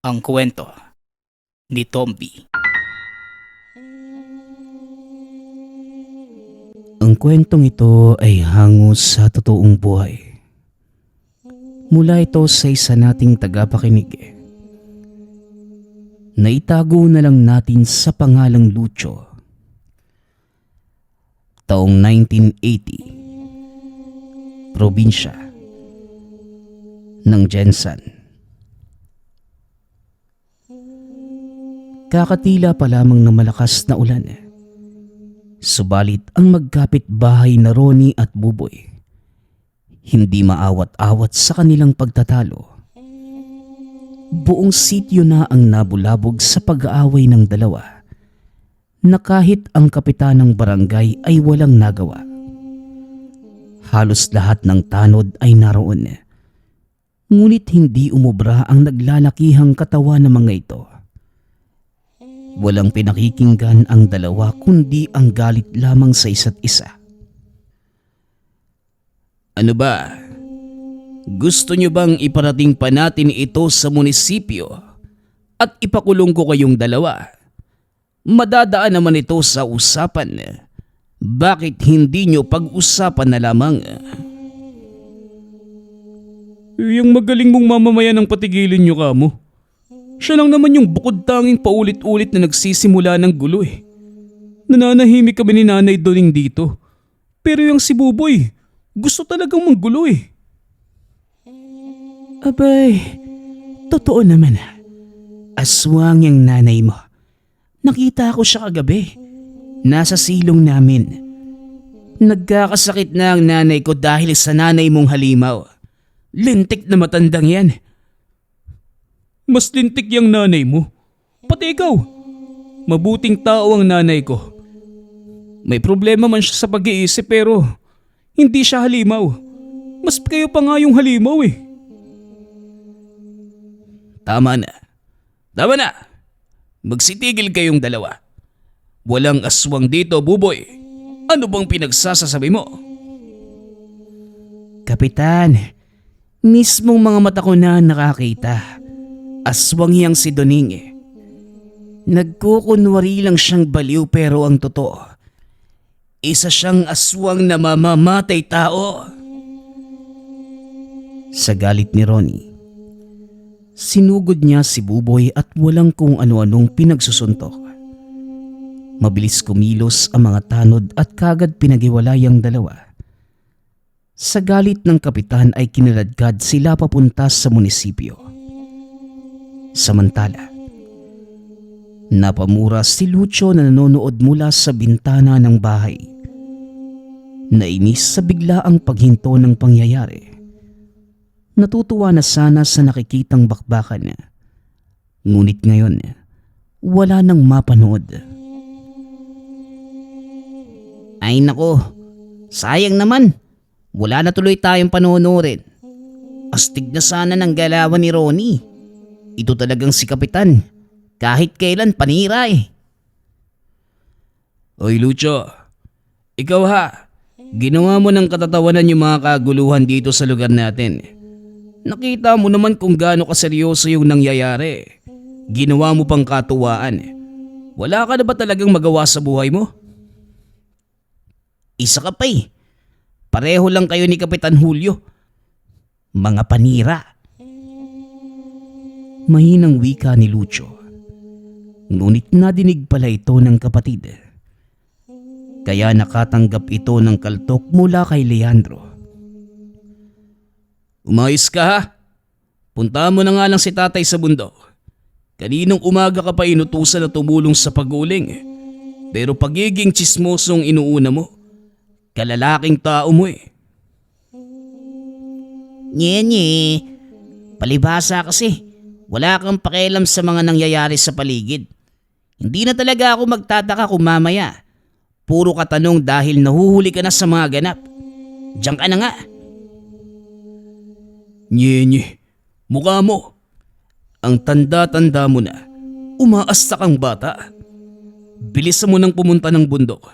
Ang kwento ni Tomby. Ang kwentong ito ay hango sa totoong buhay. Mula ito sa isa nating tagapakinig. Naitago na lang natin sa pangalang Lucio. Taong 1980. Probinsya ng Jensan. Kakatila pa lamang ng malakas na ulan. Subalit ang magkapit-bahay na Ronnie at Buboy hindi maawat-awat sa kanilang pagtatalo. Buong sityo na ang nabulabog sa pag-aaway ng dalawa na kahit ang kapitan ng barangay ay walang nagawa. Halos lahat ng tanod ay naroon. Ngunit hindi umubra ang naglalakihang katawan ng mga ito. Walang pinakikinggan ang dalawa kundi ang galit lamang sa isa't isa. Ano ba? Gusto nyo bang iparating pa natin ito sa munisipyo at ipakulong ko kayong dalawa? Madadaan naman ito sa usapan. Bakit hindi nyo pag-usapan na lamang? Yung magaling mong mamamayan ang patigilin nyo kamo. Siya lang naman yung bukod tanging paulit-ulit na nagsisimula ng gulo eh. Nananahimik kami ni Nanay Doning dito. Pero yung si Buboy, gusto talagang manggulo eh. Abay, totoo naman. Aswang yung nanay mo. Nakita ko siya kagabi. Nasa silong namin. Nagkakasakit na ang nanay ko dahil sa nanay mong halimaw. Lintik na matandang yan. Mas lintik yung nanay mo. Pati ikaw. Mabuting tao ang nanay ko. May problema man siya sa pag-iisip pero hindi siya halimaw. Mas kayo pa nga yung halimaw eh. Tama na. Tama na. Magsitigil kayong dalawa. Walang aswang dito, Buboy. Ano bang pinagsasasabi mo? Kapitan, mismong mga mata ko na nakakita. Aswang hiyang si Doning. Nagkukunwari lang siyang baliw pero ang totoo, isa siyang aswang na mamamatay tao. Sa galit ni Ronnie, sinugod niya si Buboy at walang kung ano-anong pinagsusuntok. Mabilis kumilos ang mga tanod at kagad pinaghiwalay ang dalawa. Sa galit ng kapitan ay kiniladkad sila papunta sa munisipyo. Samantala, napamura si Lucio na nanonood mula sa bintana ng bahay. Nainis sa biglaang paghinto ng pangyayari. Natutuwa na sana sa nakikitang bakbakan. Ngunit ngayon, wala nang mapanood. Ay nako, sayang naman. Wala na tuloy tayong panonoorin. Astig na sana ng galawan ni Ronnie. Ito talagang si Kapitan. Kahit kailan panira eh. Oy Lucio, ikaw ha. Ginawa mo ng katatawanan yung mga kaguluhan dito sa lugar natin. Nakita mo naman kung gaano kaseryoso yung nangyayari. Ginawa mo pang katuwaan. Wala ka na ba talagang magawa sa buhay mo? Isa ka pa eh. Pareho lang kayo ni Kapitan Julio. Mga panira. Mahinang wika ni Lucio. Ngunit nadinig pala ito ng kapatid. Kaya nakatanggap ito ng kaltok mula kay Leandro. Umayos ka ha. Punta mo na nga lang si tatay sa bundok. Kaninong umaga ka pa inutusan na tumulong sa pag-uling. Pero pagiging tsismosong inuuna mo, kalalaking tao mo eh. Nye, palibhasa kasi. Wala kang pakialam sa mga nangyayari sa paligid. Hindi na talaga ako magtataka kung mamaya puro katanong dahil nahuhuli ka na sa mga ganap. Diyan ka na nga. Nye, mukha mo. Ang tanda-tanda mo na. Umaasta kang bata. Bilisan mo nang pumunta ng bundok.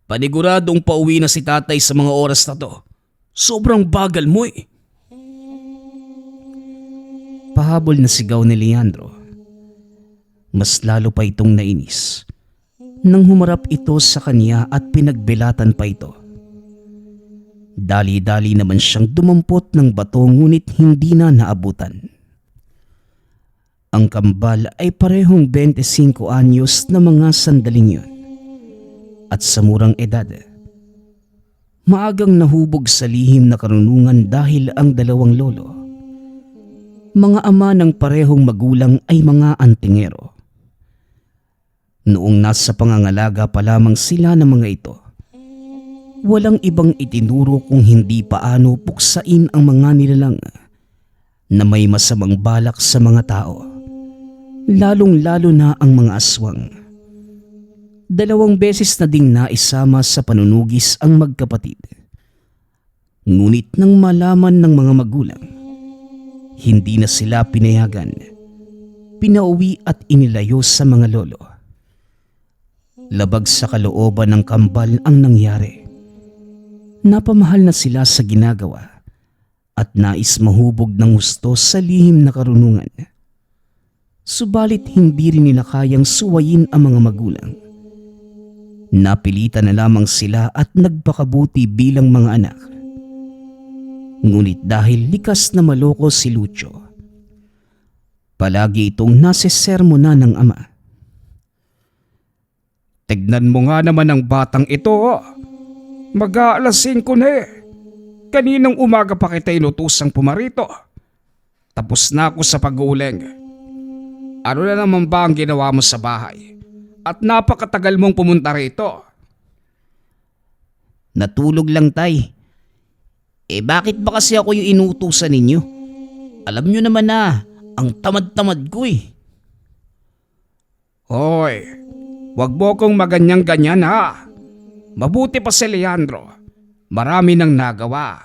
Paniguradong pauwi na si tatay sa mga oras na to. Sobrang bagal mo eh. Pahabol na sigaw ni Leandro. Mas lalo pa itong nainis nang humarap ito sa kanya at pinagbelatan pa ito. Dali-dali naman siyang dumampot ng bato ngunit hindi na naabutan. Ang kambal ay parehong 25 anyos na mga sandaling yun. At sa murang edad, maagang nahubog sa lihim na karunungan dahil ang dalawang lolo, mga ama ng parehong magulang, ay mga antingero. Noong nasa pangangalaga pa lamang sila ng mga ito, walang ibang itinuro kung hindi paano puksain ang mga nilalang na may masamang balak sa mga tao, lalong-lalo na ang mga aswang. 2 beses na ding naisama sa panunugis ang magkapatid. Ngunit nang malaman ng mga magulang, hindi na sila pinayagan, pinauwi at inilayo sa mga lolo. Labag sa kalooban ng kambal ang nangyari. Napamahal na sila sa ginagawa at nais mahubog ng gusto sa lihim na karunungan. Subalit hindi rin nila kayang suwayin ang mga magulang. Napilitan na lamang sila at nagpakabuti bilang mga anak. Ngunit dahil likas na maloko si Lucio, palagi itong nasesermona ng ama. Tignan mo nga naman ang batang ito. Mag-aalas 5 na eh. Kaninang umaga pa kita inutusang pumarito. Tapos na ako sa pag-uuling. Ano na naman ba ang ginawa mo sa bahay? At napakatagal mong pumunta rito. Natulog lang, tay. Bakit ba kasi ako yung inutusan ninyo? Alam nyo naman na, ang tamad-tamad ko eh. Hoy, wag mo kong maganyang-ganyan ha. Mabuti pa si Leandro. Marami nang nagawa.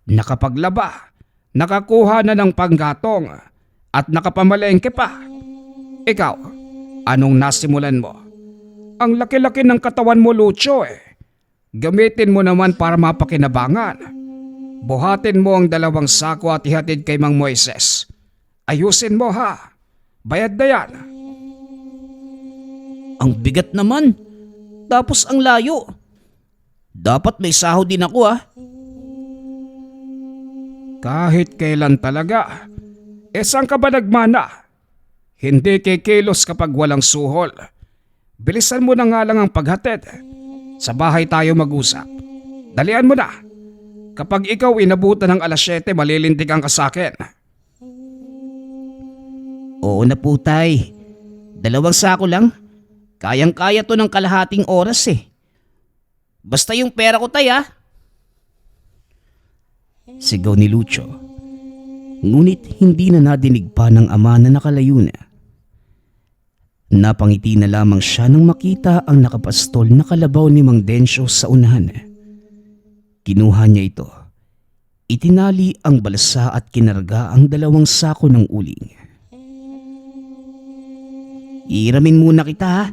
Nakapaglaba, nakakuha na ng panggatong, at nakapamalengke pa. Ikaw, anong nasimulan mo? Ang laki-laki ng katawan mo, Lucio eh. Gamitin mo naman para mapakinabangan. Buhatin mo ang 2 sako at ihatid kay Mang Moises. Ayusin mo ha. Bayad na yan. Ang bigat naman. Tapos ang layo. Dapat may sahod din ako ah. Kahit kailan talaga. Saan ka ba nagmana? Hindi kikilos kapag walang suhol. Bilisan mo na nga lang ang paghatid. Sa bahay tayo mag-usap. Dalian mo na. Kapag ikaw inabutan ng 7:00, malilintikan ka sa akin. Oo na po, tay. 2 sako lang. Kayang-kaya to ng kalahating oras eh. Basta yung pera ko, tay ah. Sigaw ni Lucio. Ngunit hindi na nadinig pa ng ama na nakalayo na. Napangiti na lamang siya nang makita ang nakapastol na kalabaw ni Mang Dencio sa unahan. Kinuha niya ito. Itinali ang balsa at kinarga ang 2 sako ng uling. Iiramin muna kita ha.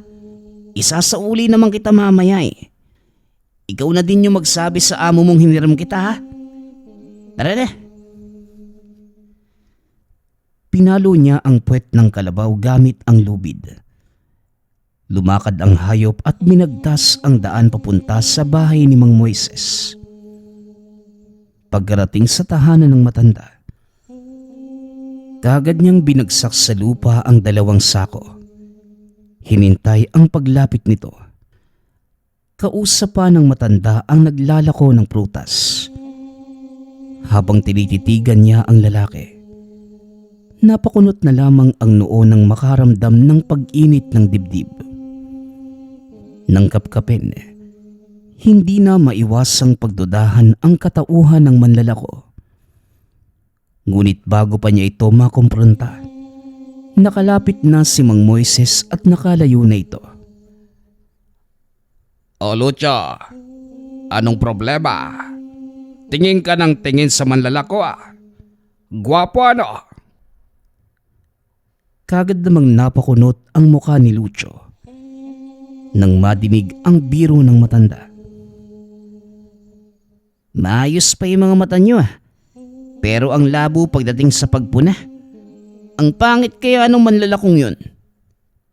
Isasauli naman kita mamaya eh. Ikaw na din yung magsabi sa amo mong hiniram kita ha. Tara na. Pinalo niya ang puwet ng kalabaw gamit ang lubid. Lumakad ang hayop at minagtas ang daan papunta sa bahay ni Mang Moises. Pagkarating sa tahanan ng matanda, kaagad niyang binagsak sa lupa ang 2 sako. Hinintay ang paglapit nito. Kausap pa ng matanda ang naglalako ng prutas. Habang tinititigan niya ang lalaki, napakunot na lamang ang noo nang makaramdam ng pag-init ng dibdib. Nang kapkapin, hindi na maiwasang pagdudahan ang katauhan ng manlalako. Ngunit bago pa niya ito makumpronta, nakalapit na si Mang Moises at nakalayo na ito. O Lucio, anong problema? Tingin ka ng tingin sa manlalako ah. Gwapo ano? Kagad namang napakunot ang mukha ni Lucio nang madinig ang biro ng matanda. Maayos pa yung mga mata nyo ah. Pero ang labo pagdating sa pagpuna. Ang pangit kaya anong manlalakong yun.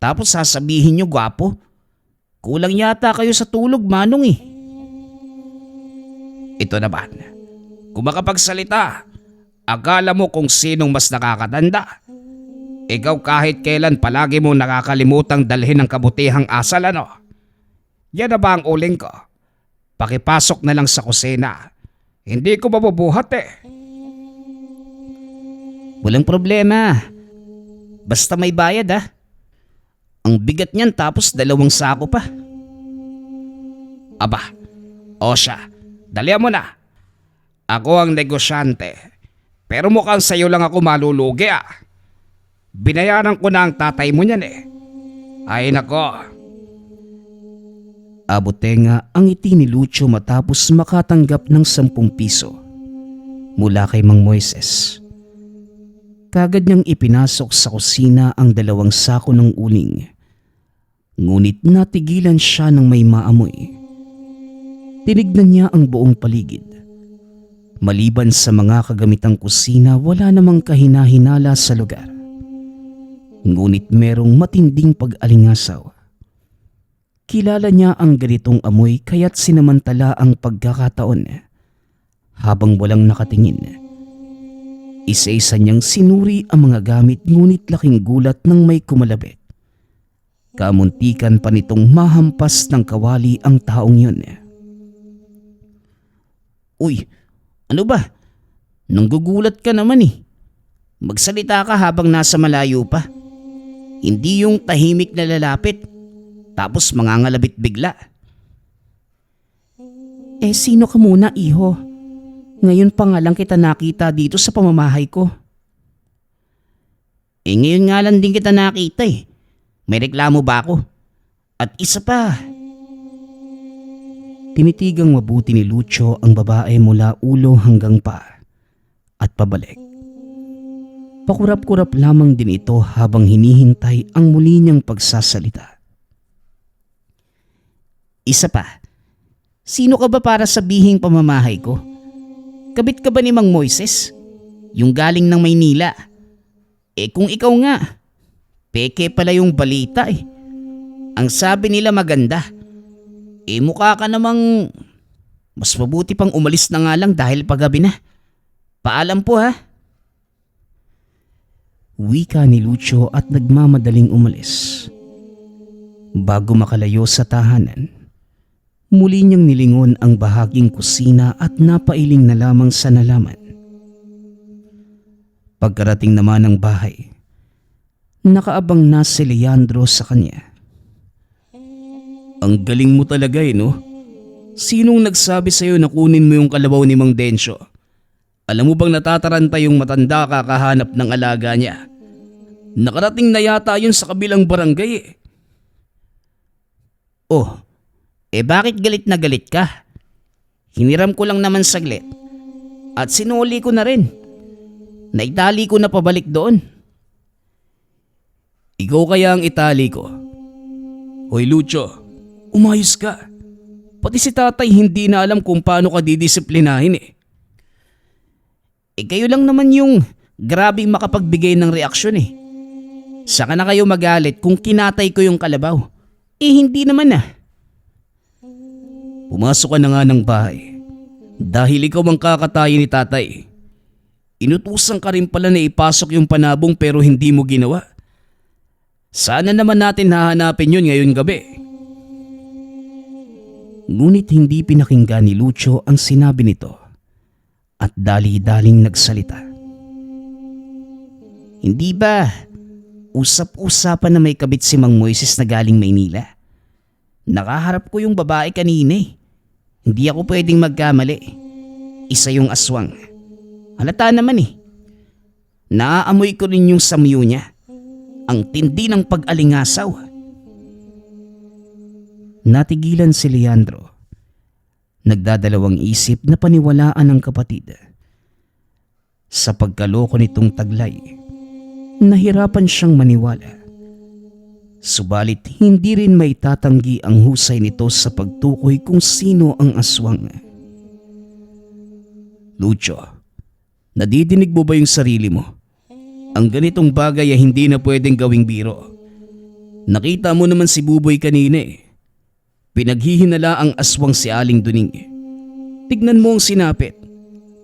Tapos sasabihin nyo gwapo. Kulang yata kayo sa tulog, Manong eh. Ito naman, kung makapagsalita, akala mo kung sinong mas nakakatanda. Ikaw kahit kailan palagi mo nakakalimutang dalhin ng kabutihang asal ano. Yan na ba ang uling ko? Pakipasok na lang sa kusina. Hindi ko mabubuhat eh. Walang problema. Basta may bayad ah. Ang bigat niyan tapos 2 sako pa. Aba, o siya, dalihan mo na. Ako ang negosyante. Pero mukhang sa'yo lang ako malulugi ah. Binayaran ko na ang tatay mo niyan eh. Ay nako. Abutenga ang ngiti ni Lucio matapos makatanggap ng 10 piso mula kay Mang Moises. Kagad niyang ipinasok sa kusina ang 2 sako ng uling. Ngunit natigilan siya ng may maamoy. Tinignan niya ang buong paligid. Maliban sa mga kagamitang kusina, wala namang kahinahinala sa lugar. Ngunit merong matinding pag-alingasaw. Kilala niya ang ganitong amoy kaya't sinamantala ang pagkakataon. Habang walang nakatingin, isa-isa niyang sinuri ang mga gamit ngunit laking gulat nang may kumalabit. Kamuntikan pa nitong mahampas ng kawali ang taong yun. Uy, ano ba? Nanggugulat ka naman eh. Magsalita ka habang nasa malayo pa. Hindi yung tahimik na lalapit. Tapos mangangalabit bigla. Sino ka muna, iho? Ngayon pa nga lang kita nakita dito sa pamamahay ko. Ngayon nga lang din kita nakita eh. May reklamo ba ako? At isa pa. Tinitigang mabuti ni Lucio ang babae mula ulo hanggang paa at pabalik. Pakurap-kurap lamang din ito habang hinihintay ang muli niyang pagsasalita. Isa pa. Sino ka ba para sabihing pamamahay ko? Kabit ka ba ni Mang Moises? Yung galing ng Maynila. Kung ikaw nga, peke pala yung balita eh. Ang sabi nila maganda. Mukha ka namang mas mabuti pang umalis na nga lang dahil paggabi na. Paalam po ha. Wika ni Lucio at nagmamadaling umalis. Bago makalayo sa tahanan, muli niyang nilingon ang bahaging kusina at napailing na lamang sa nalaman. Pagkarating naman ng bahay, nakaabang na si Leandro sa kanya. Ang galing mo talaga eh no? Sinong nagsabi sa'yo na kunin mo yung kalabaw ni Mang Densyo? Alam mo bang natataranta yung matanda kakahanap ng alaga niya? Nakarating na yata yun sa kabilang barangay eh. Oh, bakit galit na galit ka? Hiniram ko lang naman saglit. At sinuli ko na rin. Naitali ko na pabalik doon. Ikaw kaya ang itali ko? Hoy Lucio, umayos ka. Pati si tatay hindi na alam kung paano ka didisiplinahin eh. Kayo lang naman yung grabing makapagbigay ng reaksyon eh. Saka na kayo magalit kung kinatay ko yung kalabaw. Hindi naman ah. Pumasok ka na nga ng bahay. Dahil ikaw ang kakatayin ni tatay. Inutusan ka rin pala na ipasok yung panabong pero hindi mo ginawa. Sana naman natin hahanapin yun ngayon gabi. Ngunit hindi pinakinggan ni Lucio ang sinabi nito at dali-daling nagsalita. Hindi ba usap-usapan na may kabit si Mang Moises na galing Maynila? Nakaharap ko yung babae kanina eh. Hindi ako pwedeng magkamali. Isa yung aswang. Halata naman eh. Naaamoy ko rin yung samyo niya. Ang tindi ng pag-alingasaw. Natigilan si Leandro. Nagdadalawang isip na paniwalaan ng kapatid. Sa pagkaloko nitong taglay, nahirapan siyang maniwala. Subalit hindi rin may tatanggi ang husay nito sa pagtukoy kung sino ang aswang. Lucio, nadidinig mo ba yung sarili mo? Ang ganitong bagay ay hindi na pwedeng gawing biro. Nakita mo naman si Buboy kanina eh. Pinaghihinala ang aswang si Aling Duning. Tignan mo ang sinapit.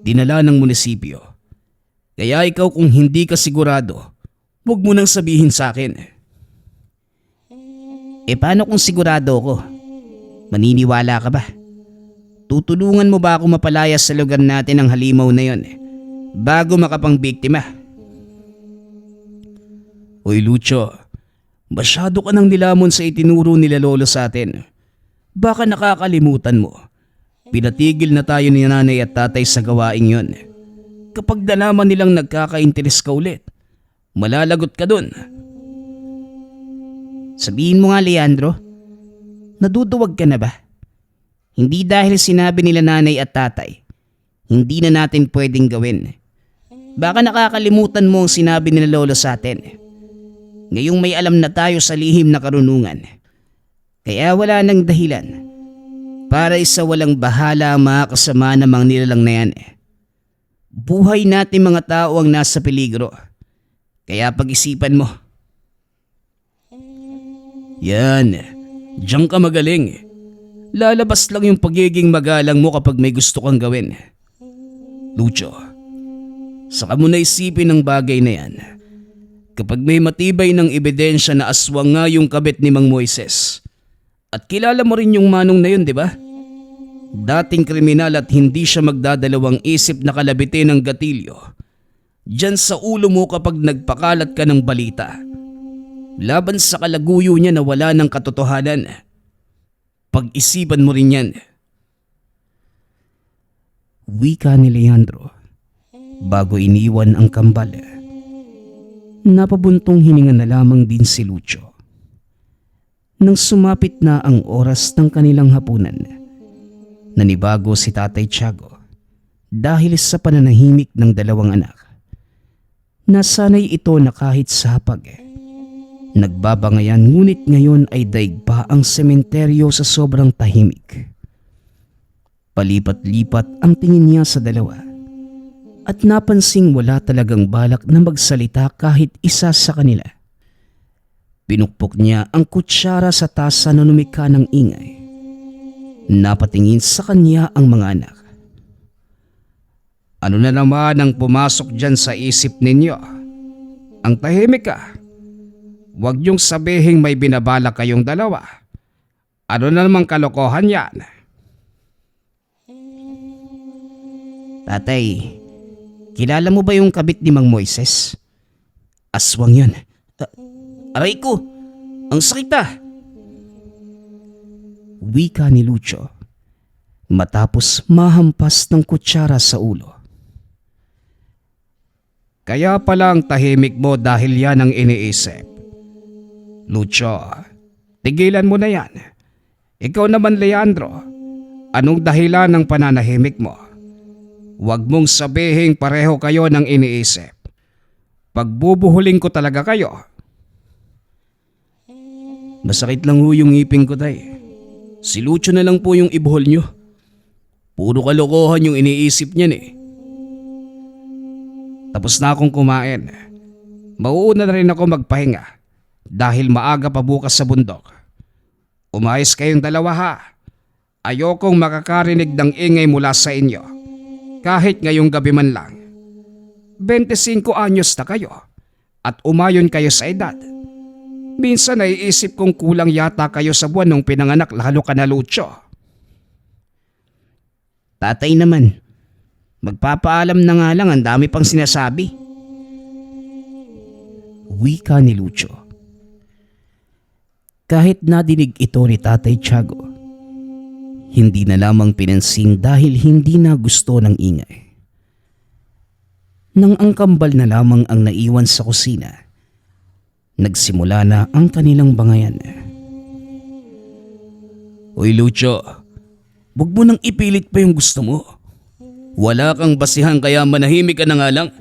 Dinala ng munisipyo. Kaya ikaw kung hindi ka sigurado, huwag mo nang sabihin sa akin. Paano kung sigurado ko? Maniniwala ka ba? Tutulungan mo ba ako mapalaya sa lugar natin ng halimaw na yon bago makapangbiktima? Uy Lucho, masyado ka nang nilamon sa itinuro nila lolo sa atin. Baka nakakalimutan mo. Pinatigil na tayo ni nanay at tatay sa gawaing yon. Kapag nalaman nilang nagkaka-interes ka ulit, malalagot ka dun. Sabihin mo nga, Leandro, naduduwag ka na ba? Hindi dahil sinabi nila nanay at tatay, hindi na natin pwedeng gawin. Baka nakakalimutan mo ang sinabi nila lolo sa atin. Ngayong may alam na tayo sa lihim na karunungan, kaya wala nang dahilan para isa walang bahala ang mga kasama namang nilalang na yan. Buhay natin mga tao ang nasa peligro, kaya pag-isipan mo. Yan, diyan ka magaling. Lalabas lang yung pagiging magalang mo kapag may gusto kang gawin. Lucho, saka mo na isipin ang bagay na yan. Kapag may matibay ng ebidensya na aswang nga yung kabit ni Mang Moises, at kilala mo rin yung manong na yun, di ba? Dating kriminal at hindi siya magdadalawang isip na kalabitin ng gatilyo. Diyan sa ulo mo kapag nagpakalat ka ng balita. Laban sa kalaguyo niya na wala ng katotohanan. Pag-isipan mo rin yan. Wika ni Leandro bago iniwan ang kambal. Napabuntong hininga na lamang din si Lucho. Nang sumapit na ang oras ng kanilang hapunan, nanibago si Tatay Tiago dahil sa pananahimik ng dalawang anak. Nasanay ito na kahit sa hapag, nagbabangayan ngunit ngayon ay daig pa ang sementeryo sa sobrang tahimik. Palipat-lipat ang tingin niya sa dalawa at napansing wala talagang balak na magsalita kahit isa sa kanila. Pinukpok niya ang kutsara sa tasa na lumikha ng ingay. Napatingin sa kanya ang mga anak. Ano na naman ang pumasok dyan sa isip ninyo? Ang tahimik ka. Huwag niyong sabihing may binabala kayong dalawa. Ano na namang kalokohan yan? Tatay, kilala mo ba yung kabit ni Mang Moises? Aswang yun. Aray ko, ang sakit ah. Wika ni Lucho matapos mahampas ng kutsara sa ulo. Kaya pala ang tahimik mo dahil yan ang iniisip. Lucho, tigilan mo na yan. Ikaw naman, Leandro, anong dahilan ng pananahimik mo? Huwag mong sabihing pareho kayo ng iniisip. Pagbubuhuling ko talaga kayo. Masakit lang ho yung ngipin ko, tay. Si Lucho na lang po yung ibuhol nyo. Puro kalokohan yung iniisip niyan eh. Tapos na akong kumain. Mauuna na rin ako magpahinga dahil maaga pa bukas sa bundok. Umayos kayong dalawa ha. Ayokong makakarinig ng ingay mula sa inyo. Kahit ngayong gabi man lang. 25 anyos na kayo at umayon kayo sa edad. Minsan naiisip kong kulang yata kayo sa buwan nung pinanganak lalo ka na, Lucho. Tatay naman, magpapaalam na nga lang, ang dami pang sinasabi. Wika ni Lucho. Kahit nadinig ito ni Tatay Tiago, hindi na lamang pinansin dahil hindi na gusto ng ingay. Nang ang kambal na lamang ang naiwan sa kusina, nagsimula na ang kanilang bangayan. Uy Lucho, huwag mo nang ipilit pa yung gusto mo. Wala kang basihan kaya manahimik ka na nga lang.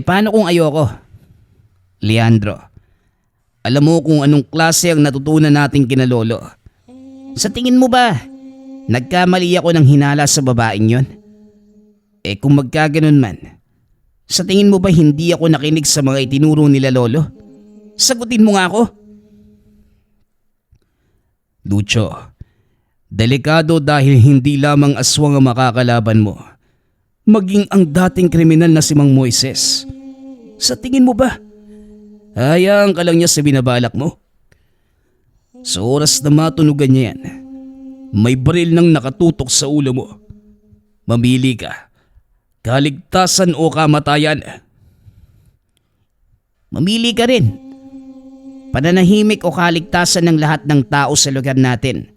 Paano kung ayoko? Leandro, alam mo kung anong klase ang natutunan natin kina lolo. Sa tingin mo ba, nagkamali ako ng hinala sa babaeng yon? Kung magkaganon man, sa tingin mo ba hindi ako nakinig sa mga itinuro nila lolo? Sagutin mo nga ako. Lucio, delikado dahil hindi lamang aswang ang makakalaban mo, maging ang dating kriminal na si Mang Moises. Sa tingin mo ba, hayaan ka lang niya sa binabalak mo? Sa oras na matunugan niya yan, may baril nang nakatutok sa ulo mo. Mamili ka, kaligtasan o kamatayan. Mamili ka rin. Pananahimik o kaligtasan ng lahat ng tao sa lugar natin.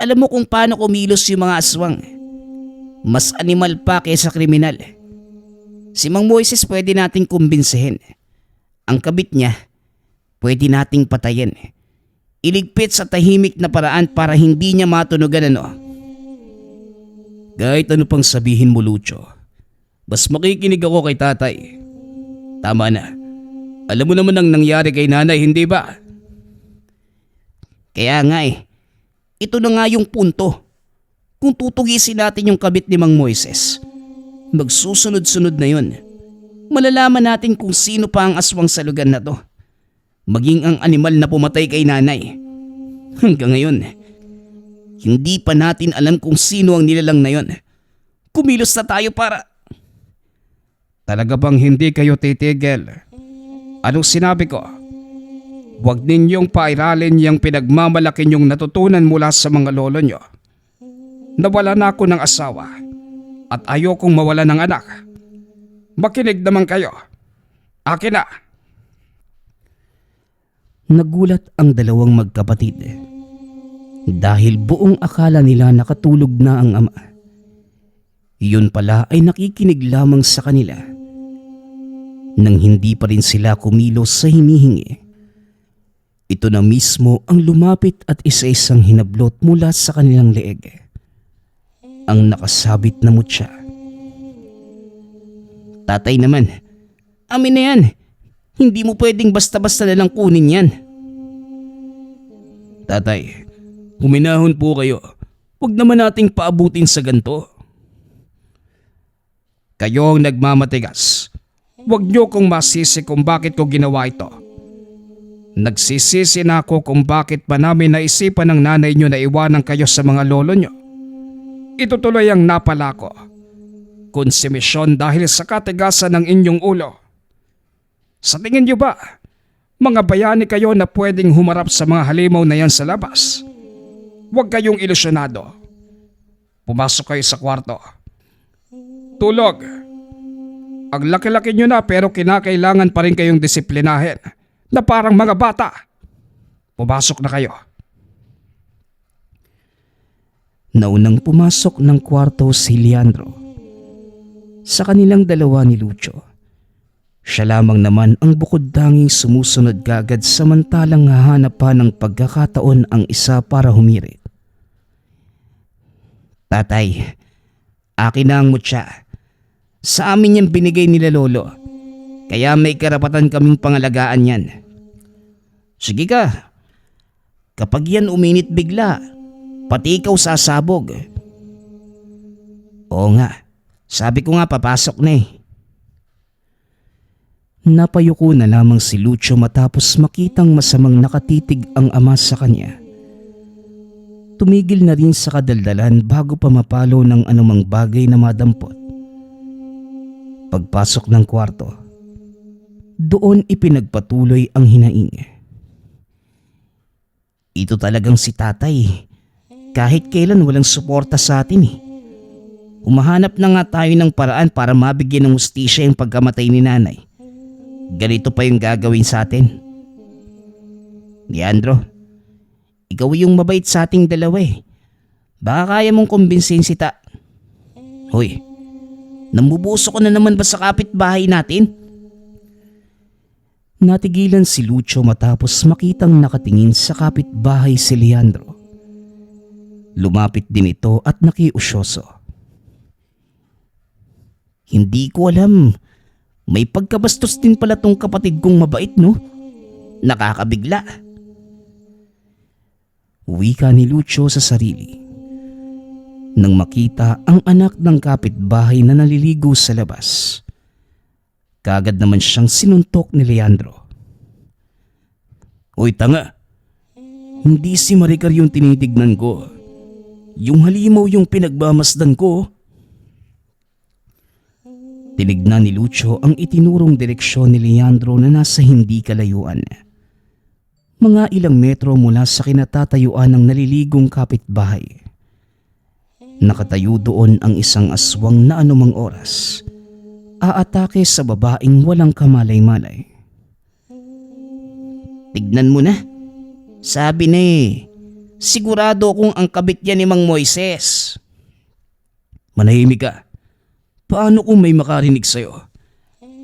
Alam mo kung paano kumilos yung mga aswang. Mas animal pa kaysa kriminal. Si Mang Moises pwede nating kumbinsihin. Ang kabit niya, pwede nating patayin. Iligpit sa tahimik na paraan para hindi niya matunugan ano. Kahit ano pang sabihin mo, Lucio, mas makikinig ako kay tatay. Tama na. Alam mo naman ang nangyari kay nanay, hindi ba? Kaya nga ito na nga yung punto. Kung tutugisin natin yung kabit ni Mang Moises, magsusunod-sunod na yun. Malalaman natin kung sino pa ang aswang sa lugar na to. Maging ang animal na pumatay kay nanay. Hanggang ngayon, hindi pa natin alam kung sino ang nilalang na yun. Kumilos na tayo para... Talaga bang hindi kayo titigil? Anong sinabi ko? Huwag ninyong pairalin yung pinagmamalaki niyong natutunan mula sa mga lolo nyo. Nawala na ako ng asawa at ayokong mawala ng anak. Makinig naman kayo. Akin na. Nagulat ang dalawang magkapatid dahil buong akala nila nakatulog na ang ama. Yun pala ay nakikinig lamang sa kanila. Nang hindi pa rin sila kumilos sa hinihingi, ito na mismo ang lumapit at isa-isang hinablot mula sa kanilang leeg. Ang nakasabit na mutya. Tatay naman, amin na yan. Hindi mo pwedeng basta-basta nalang kunin yan. Tatay, huminahon po kayo. Huwag naman nating paabutin sa ganito. Kayo ang nagmamatigas. Huwag niyo kong masisi kung bakit ko ginawa ito. Nagsisisi na ako kung bakit pa namin naisipan ng nanay niyo na iwanan kayo sa mga lolo niyo. Ito tuloy ang napala ko. Konsumisyon dahil sa katigasan ng inyong ulo. Sa tingin niyo ba, mga bayani kayo na pwedeng humarap sa mga halimaw na yan sa labas? Huwag kayong ilusyonado. Pumasok kayo sa kwarto. Tulog. Ang laki-laki nyo na pero kinakailangan pa rin kayong disiplinahin na parang mga bata. Pumasok na kayo. Naunang pumasok ng kwarto si Leandro. Sa kanilang dalawa ni Lucio, siya lamang naman ang bukod-tanging sumusunod kagad samantalang hahanap pa ng pagkakataon ang isa para humirit. Tatay, akin na ang mutya. Sa amin yan binigay nila lolo. Kaya may karapatan kaming pangalagaan yan. Sige ka. Kapag yan uminit bigla, pati ikaw sasabog. Oo nga. Sabi ko nga papasok na eh. Napayuko na lamang si Lucio matapos makitang masamang nakatitig ang ama sa kanya. Tumigil na rin sa kadaldalan bago pa mapalo ng anumang bagay na madampot. Pagpasok ng kwarto, doon ipinagpatuloy ang hinaing. Ito talagang si tatay. Kahit kailan walang suporta sa atin eh. Humahanap na nga tayo ng paraan para mabigyan ng hustisya yung pagkamatay ni nanay. Ganito pa yung gagawin sa atin. Leandro, ikaw yung mabait sa ating dalawa eh. Baka kaya mong kumbinsin si Hoy, nambubuso ko na naman ba sa kapitbahay natin? Natigilan si Lucio matapos makitang nakatingin sa kapitbahay si Leandro. Lumapit din ito at nakiusyoso. Hindi ko alam. May pagkabastos din pala tong kapatid kong mabait no? Nakakabigla. Wika ni Lucio sa sarili. Nang makita ang anak ng kapitbahay na naliligo sa labas, kaagad naman siyang sinuntok ni Leandro. Uy tanga, hindi si Maricar yung tinitignan ko. Yung halimaw yung pinagmamasdan ko. Tinignan ni Lucio ang itinurong direksyon ni Leandro na nasa hindi kalayuan. Mga ilang metro mula sa kinatatayuan ng naliligong kapitbahay. Nakatayo doon ang isang aswang na anumang oras aatake sa babaeng walang kamalay-malay. Tignan mo na. Sabi na sigurado kung ang kabit yan ni Mang Moises. Manahimik ka. Paano kung may makarinig sa'yo?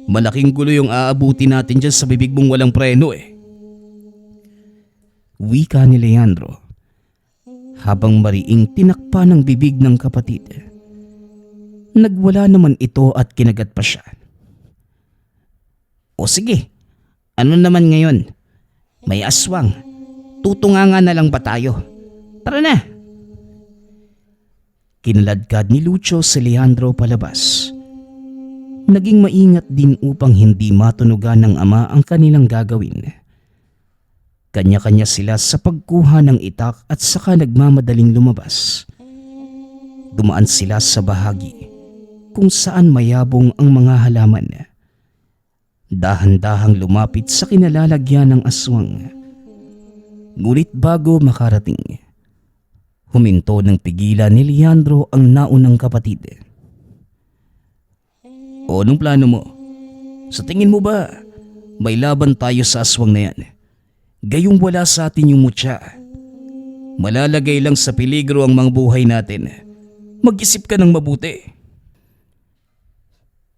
Malaking gulo yung aabuti natin dyan sa bibig mong walang preno eh. Wika ni Leandro habang mariing tinakpa ng bibig ng kapatid. Nagwala naman ito at kinagat pa siya. O sige, ano naman ngayon? May aswang. Tutunganga na lang ba tayo? Tara na. Kinaladkad ni Lucio si Leandro palabas. Naging maingat din upang hindi matunugan ng ama ang kanilang gagawin. Kanya-kanya sila sa pagkuha ng itak at saka nagmamadaling lumabas. Dumaan sila sa bahagi kung saan mayabong ang mga halaman. Dahan-dahang lumapit sa kinalalagyan ng aswang. Ngunit bago makarating, huminto ng pigilan ni Leandro ang naunang kapatid. O anong plano mo? Sa tingin mo ba may laban tayo sa aswang na yan? Gayong wala sa atin yung mutya. Malalagay lang sa peligro ang mga buhay natin. Mag-isip ka ng mabuti.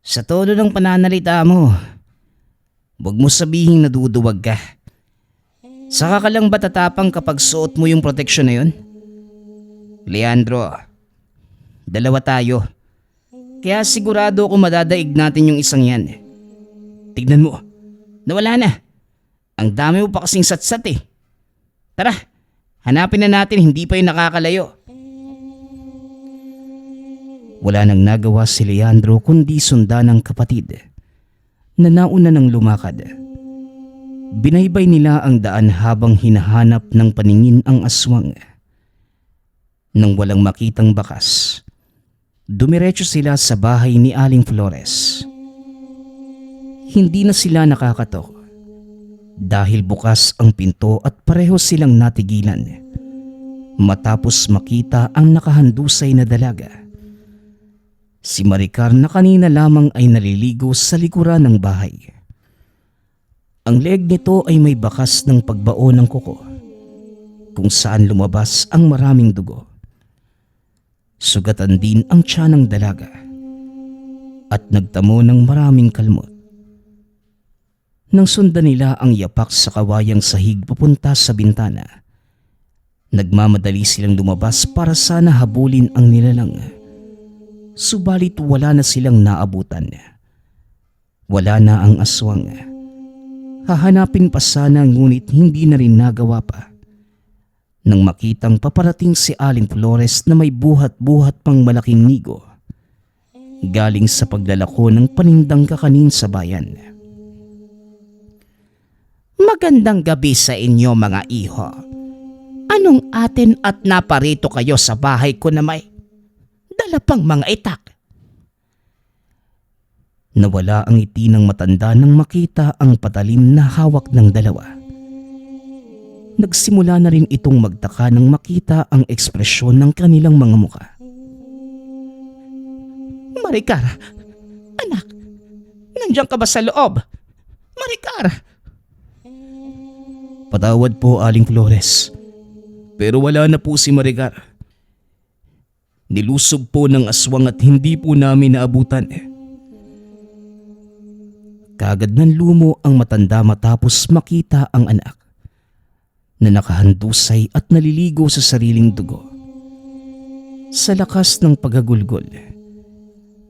Sa todo ng pananalita mo, huwag mo sabihing naduduwag ka. Saka ka lang ba tatapang kapag suot mo yung proteksyon na yun? Leandro, dalawa tayo. Kaya sigurado ako madadaig natin yung isang yan. Tignan mo. Nawala na. Ang dami mo pa kasing satsat eh. Tara, hanapin na natin, hindi pa yung nakakalayo. Wala nang nagawa si Leandro kundi sundan ng kapatid na nauna ng lumakad. Binaybay nila ang daan habang hinahanap ng paningin ang aswang. Nang walang makitang bakas, dumiretso sila sa bahay ni Aling Flores. Hindi na sila nakakatok dahil bukas ang pinto at pareho silang natigilan matapos makita ang nakahandusay na dalaga. Si Maricar na kanina lamang ay naliligo sa likuran ng bahay. Ang leeg nito ay may bakas ng pagbao ng kuko kung saan lumabas ang maraming dugo. Sugatan din ang tiyan ng dalaga at nagtamo ng maraming kalmot. Nang sundan nila ang yapak sa kawayang sahig papunta sa bintana, nagmamadali silang lumabas para sana habulin ang nilalang. Subalit wala na silang naabutan. Wala na ang aswang. Hahanapin pa sana ngunit hindi na rin nagawa pa. Nang makitang paparating si Aling Flores na may buhat-buhat pang malaking nigo galing sa paglalako ng panindang kakanin sa bayan. Magandang gabi sa inyo mga iho. Anong atin at naparito kayo sa bahay ko na may dala pang mga itak? Nawala ang ngiti ng matanda nang makita ang patalim na hawak ng dalawa. Nagsimula na rin itong magtaka nang makita ang ekspresyon ng kanilang mga muka. Maricar, anak, nandiyan ka ba sa loob? Maricar! Patawad po, Aling Flores. Pero wala na po si Maricar. Nilusob po ng aswang at hindi po namin naabutan. Kaagad ng lumo ang matanda matapos makita ang anak na nakahandusay at naliligo sa sariling dugo. Sa lakas ng paghagulgol,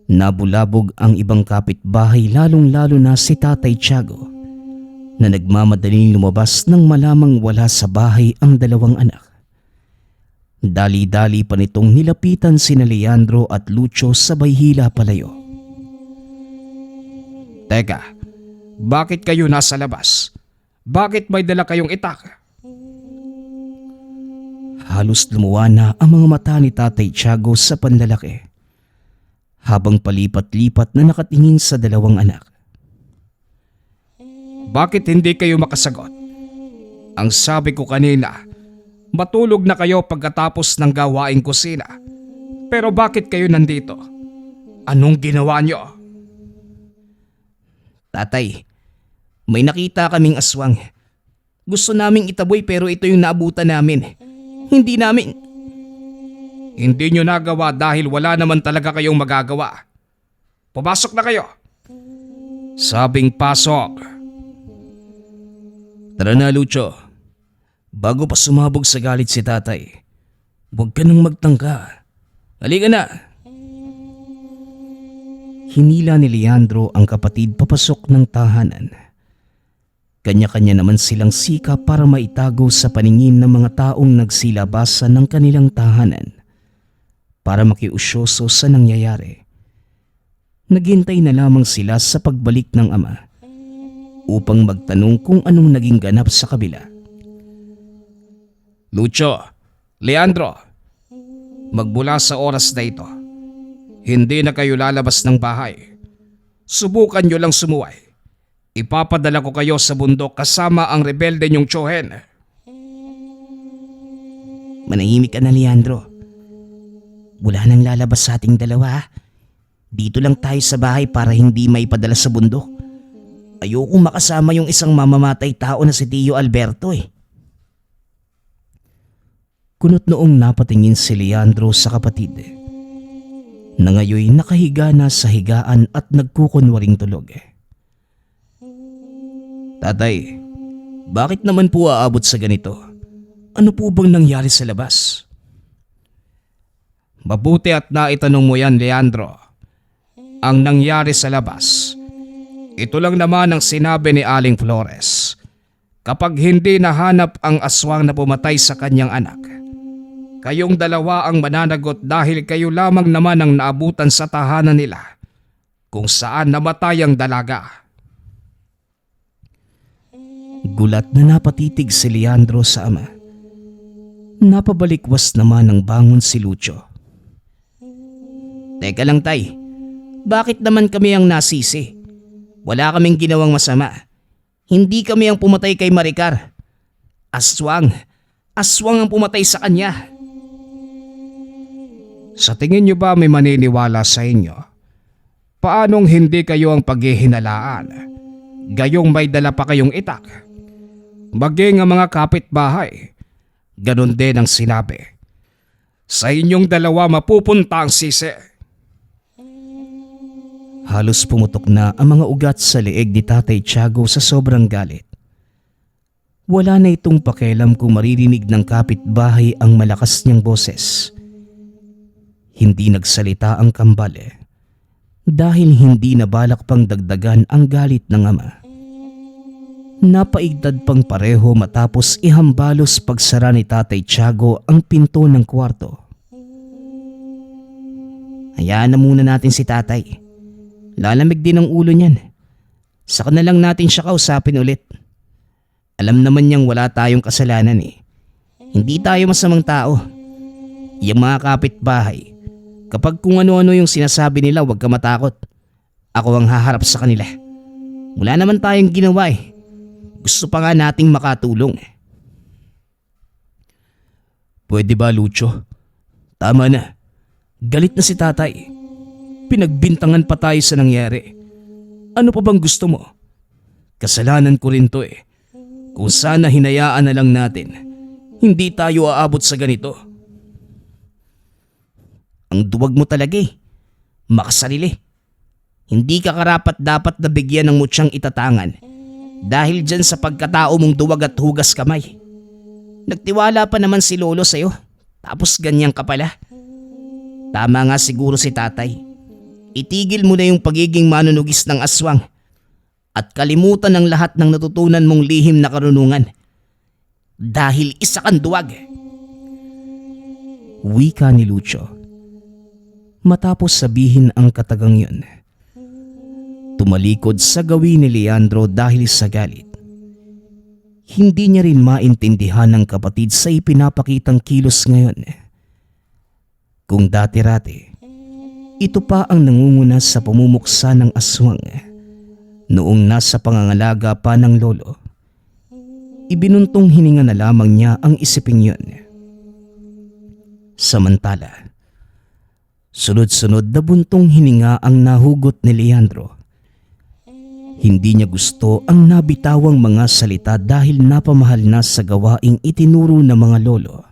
nabulabog ang ibang kapitbahay lalong-lalo na si Tatay Tiago na nagmamadaling lumabas nang malamang wala sa bahay ang dalawang anak. Dali-dali pa nitong nilapitan sina Leandro at Lucio sabay hila palayo. Teka, bakit kayo nasa labas? Bakit may dala kayong itak? Halos lumuwa na ang mga mata ni Tatay Tiago sa panlalaki habang palipat-lipat na nakatingin sa dalawang anak. Bakit hindi kayo makasagot? Ang sabi ko kanina, matulog na kayo pagkatapos ng gawaing kusina. Pero bakit kayo nandito? Anong ginawa nyo? Tatay, may nakita kaming aswang. Gusto naming itaboy pero ito yung naabutan namin. Hindi namin. Hindi nyo nagawa dahil wala naman talaga kayong magagawa. Pumasok na kayo. Sabing pasok. Tara na, Lucho. Bago pa sumabog sa galit si tatay, huwag ka nang magtangka. Halika na. Hinila ni Leandro ang kapatid papasok ng tahanan. Kanya-kanya naman silang sika para maitago sa paningin ng mga taong nagsilabasa ng kanilang tahanan para makiusyoso sa nangyayari. Naghintay na lamang sila sa pagbalik ng ama upang magtanong kung anong naging ganap sa kabila. Lucho, Leandro, magmula sa oras na ito, hindi na kayo lalabas ng bahay. Subukan nyo lang sumuway. Ipapadala ko kayo sa bundok kasama ang rebelde niyong tsuhen. Manahimik ka na, Leandro. Wala nang lalabas sa ating dalawa. Dito lang tayo sa bahay para hindi maipadala sa bundok. Ayokong makasama yung isang mamamatay tao na si Tio Alberto eh. Kunot noong napatingin si Leandro sa kapatid na ngayoy nakahiga na sa higaan at nagkukunwaring tulog. Tatay, bakit naman po aabot sa ganito? Ano po bang nangyari sa labas? Mabuti at naitanong mo yan, Leandro. Ang nangyari sa labas, ito lang naman ang sinabi ni Aling Flores. Kapag hindi nahanap ang aswang na pumatay sa kanyang anak, kayong dalawa ang mananagot dahil kayo lamang naman ang naabutan sa tahanan nila kung saan namatay ang dalaga. Gulat na napatitig si Leandro sa ama. Napabalikwas naman ng bangon si Lucho. Teka lang, tay. Bakit naman kami ang nasisi? Wala kaming ginawang masama. Hindi kami ang pumatay kay Maricar. Aswang ang pumatay sa kanya. Sa tingin nyo ba may maniniwala sa inyo? Paanong hindi kayo ang paghihinalaan? Gayong may dala pa kayong itak. Maging ang mga kapitbahay, ganon din ang sinabi. Sa inyong dalawa mapupunta ang sisi. Halos pumutok na ang mga ugat sa leeg ni Tatay Tiago sa sobrang galit. Wala na itong pakialam kung maririnig ng kapitbahay ang malakas niyang boses. Hindi nagsalita ang kambal dahil hindi na balak pang dagdagan ang galit ng ama. Napaigdad pang pareho matapos ihambalos pagsara ni Tatay Tiago ang pinto ng kwarto. Hayaan na muna natin si tatay. Lalamig din ang ulo niyan. Saka na lang natin siya kausapin ulit. Alam naman niyang wala tayong kasalanan eh. Hindi tayo masamang tao. Yung mga kapitbahay, kapag kung ano-ano yung sinasabi nila, huwag ka matakot. Ako ang haharap sa kanila. Wala naman tayong ginawa eh. Gusto pa nga nating makatulong. Pwede ba, Lucho? Tama na. Galit na si tatay. Pinagbintangan pa tayo sa nangyari. Ano pa bang gusto mo? Kasalanan ko rin to eh. Kung sana hinayaan na lang natin, hindi tayo aabot sa ganito. Ang duwag mo talaga eh. Makasarili. Hindi ka karapat dapat na bigyan ng mutyang itatangan dahil dyan sa pagkatao mong duwag at hugas kamay. Nagtiwala pa naman si Lolo sa'yo, tapos ganyan ka pala. Tama nga siguro si tatay. Itigil mo na yung pagiging manunugis ng aswang at kalimutan ang lahat ng natutunan mong lihim na karunungan. Dahil isa kang duwag. Wika ni Lucho. Matapos sabihin ang katagang yun, tumalikod sa gawin ni Leandro dahil sa galit. Hindi niya rin maintindihan ng kapatid sa ipinapakitang kilos ngayon. Kung dati-rati, ito pa ang nangunguna sa pumumuksa ng aswang noong nasa pangangalaga pa ng lolo. Ibinuntong hininga na lamang niya ang isiping yun. Samantala, sunod-sunod na buntong hininga ang nahugot ni Leandro. Hindi niya gusto ang nabitawang mga salita dahil napamahal na sa gawaing itinuro ng mga lolo.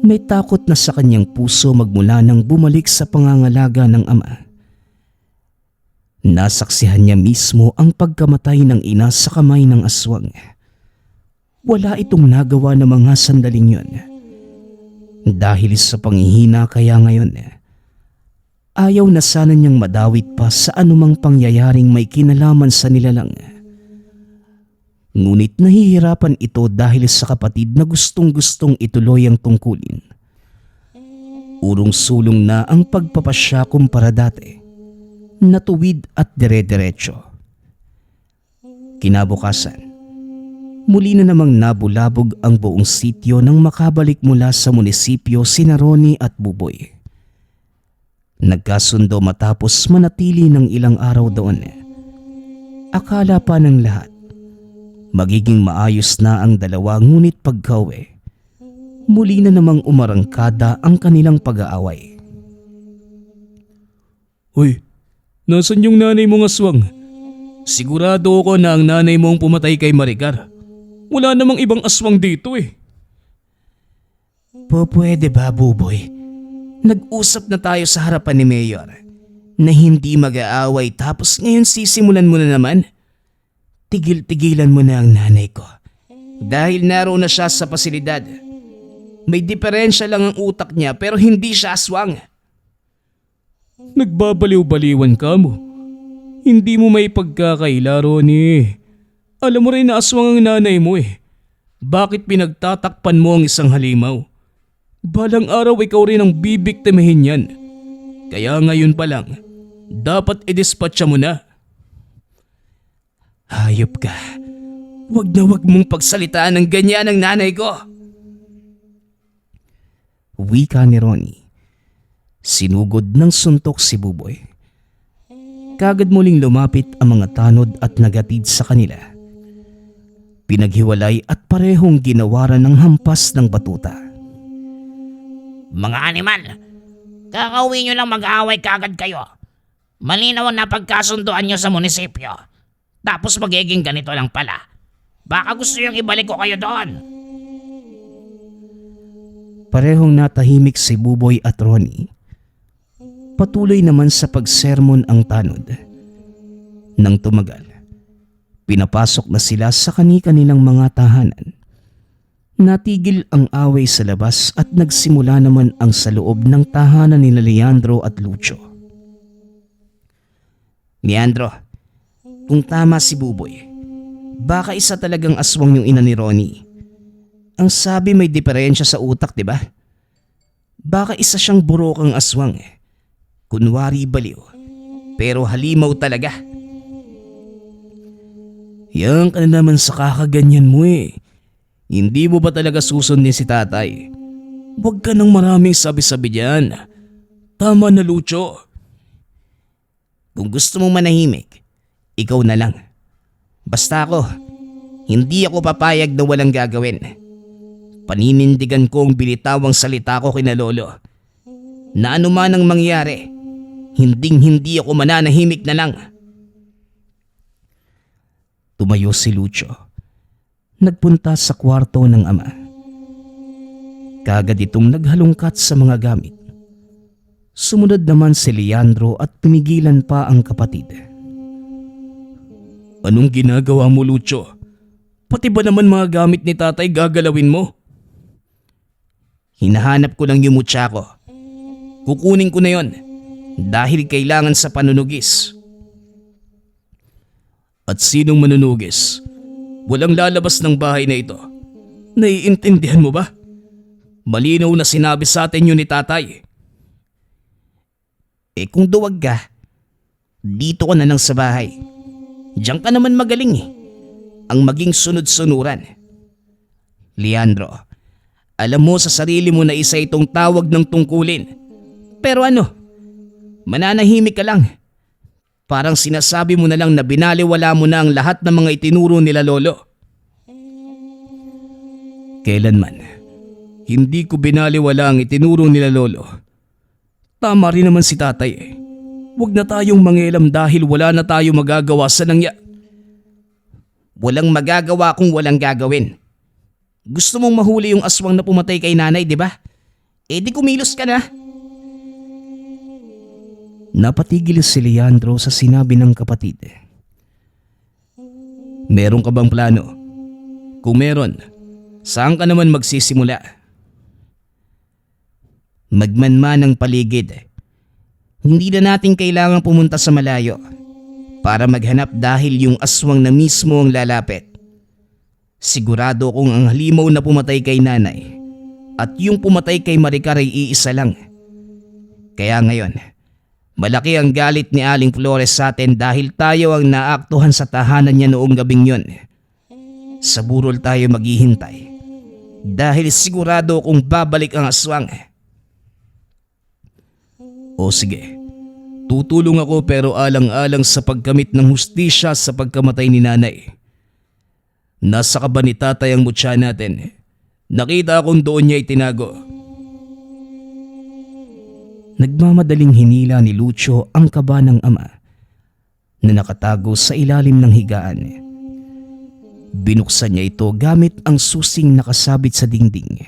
May takot na sa kanyang puso magmula nang bumalik sa pangangalaga ng ama. Nasaksihan niya mismo ang pagkamatay ng ina sa kamay ng aswang. Wala itong nagawa ng mga sandaling yun. Dahil sa panghihina kaya ngayon, ayaw na sana niyang madawit pa sa anumang pangyayaring may kinalaman sa nilalang. Ngunit nahihirapan ito dahil sa kapatid na gustong-gustong ituloy ang tungkulin. Urong-sulong na ang pagpapasya kumpara dati, natuwid at dire-diretso. Kinabukasan, muli na namang nabulabog ang buong sityo nang makabalik mula sa munisipyo sina Ronnie at Buboy. Nagkasundo matapos manatili ng ilang araw doon. Akala pa ng lahat, magiging maayos na ang dalawa, ngunit pagkauwi, muli na namang umarangkada ang kanilang pag-aaway. Hoy, nasan yung nanay mong aswang? Sigurado ako na ang nanay mong pumatay kay Maricar. Wala namang ibang aswang dito eh. Pwede ba, Buboy? Nag-usap na tayo sa harapan ni Mayor na hindi mag-aaway tapos ngayon sisimulan mo na naman. Tigil-tigilan mo na ang nanay ko. Dahil naroon na siya sa pasilidad. May diferensya lang ang utak niya pero hindi siya aswang. Nagbabaliw-baliwan ka mo. Hindi mo may pagkakaila, Ronnie. Alam mo rin na aswang ang nanay mo eh. Bakit pinagtatakpan mo ang isang halimaw? Balang araw ikaw rin ang bibiktimahin yan. Kaya ngayon pa lang, dapat i-dispatcha mo na. Hayop ka. Wag na wag mong pagsalitaan ng ganyan ang nanay ko. Wika ni Ronnie. Sinugod ng suntok si Buboy. Kagad muling lumapit ang mga tanod at nagatid sa kanila. Pinaghiwalay at parehong ginawaran ng hampas ng batuta. Mga animal, kakauwi nyo lang mag-aaway kagad kayo. Malinaw na pagkasunduan nyo sa munisipyo. Tapos magiging ganito lang pala. Baka gusto yung ibalik ko kayo doon. Parehong natahimik si Buboy at Ronnie. Patuloy naman sa pagsermon ang tanod. Nang tumagal, pinapasok na sila sa kani-kanilang mga tahanan. Natigil ang away sa labas at nagsimula naman ang sa loob ng tahanan nila Leandro at Lucio. Leandro, kung tama si Buboy, baka isa talagang aswang yung ina ni Ronnie. Ang sabi may diferensya sa utak, di ba? Baka isa siyang burokang aswang. Kunwari baliw, pero halimaw talaga. Yan ka na naman sa kakaganyan mo eh. Hindi mo ba talaga susundin si tatay? Huwag ka nang maraming sabi-sabi dyan. Tama na, Lucio. Kung gusto mong manahimik, ikaw na lang. Basta ako, hindi ako papayag na walang gagawin. Paninindigan ko ang bilitawang salita ko kina lolo. Na anuman ang mangyari, hindi ako mananahimik na lang. Tumayo si Lucio. Nagpunta sa kwarto ng ama. Kagad itong naghalungkat sa mga gamit. Sumunod naman si Leandro at pinigilan pa ang kapatid. Anong ginagawa mo, Lucio? Pati ba naman mga gamit ni tatay gagalawin mo? Hinahanap ko lang yung mutya ko. Kukunin ko na yon dahil kailangan sa panunugis. At sinong manunugis? Walang lalabas ng bahay na ito. Naiintindihan mo ba? Malinaw na sinabi sa atin yun ni tatay. Kung duwag ka, dito ka na lang sa bahay. Diyan ka naman magaling eh. ang maging sunod-sunuran. Leandro, alam mo sa sarili mo na isa itong tawag ng tungkulin. Pero ano, mananahimik ka lang. Parang sinasabi mo na lang na binaliwala mo na ang lahat ng mga itinuro nila lolo. Kailanman, hindi ko binaliwala ang itinuro nila lolo. Tama rin naman si tatay eh. Huwag na tayong mangialam dahil wala na tayo magagawa sa Walang magagawa kung walang gagawin. Gusto mong mahuli yung aswang na pumatay kay nanay, di ba? Eh di kumilos ka na. Napatigil si Leandro sa sinabi ng kapatid. Meron ka bang plano? Kung meron, saan ka naman magsisimula? Magmanman ang paligid. Hindi na natin kailangang pumunta sa malayo para maghanap dahil yung aswang na mismo ang lalapit. Sigurado kong ang halimaw na pumatay kay nanay at yung pumatay kay Maricar ay iisa lang. Kaya ngayon, malaki ang galit ni Aling Flores sa atin dahil tayo ang naaktuhan sa tahanan niya noong gabing yon. Sa burol tayo maghihintay dahil sigurado kong babalik ang aswang. O sige, tutulong ako pero alang-alang sa pagkamit ng hustisya sa pagkamatay ni nanay. Nasa ka ba ni tatay ang mutya natin? Nakita akong doon niya itinago. Nagmamadaling hinila ni Lucio ang kaba ng ama na nakatago sa ilalim ng higaan. Binuksan niya ito gamit ang susing nakasabit sa dingding.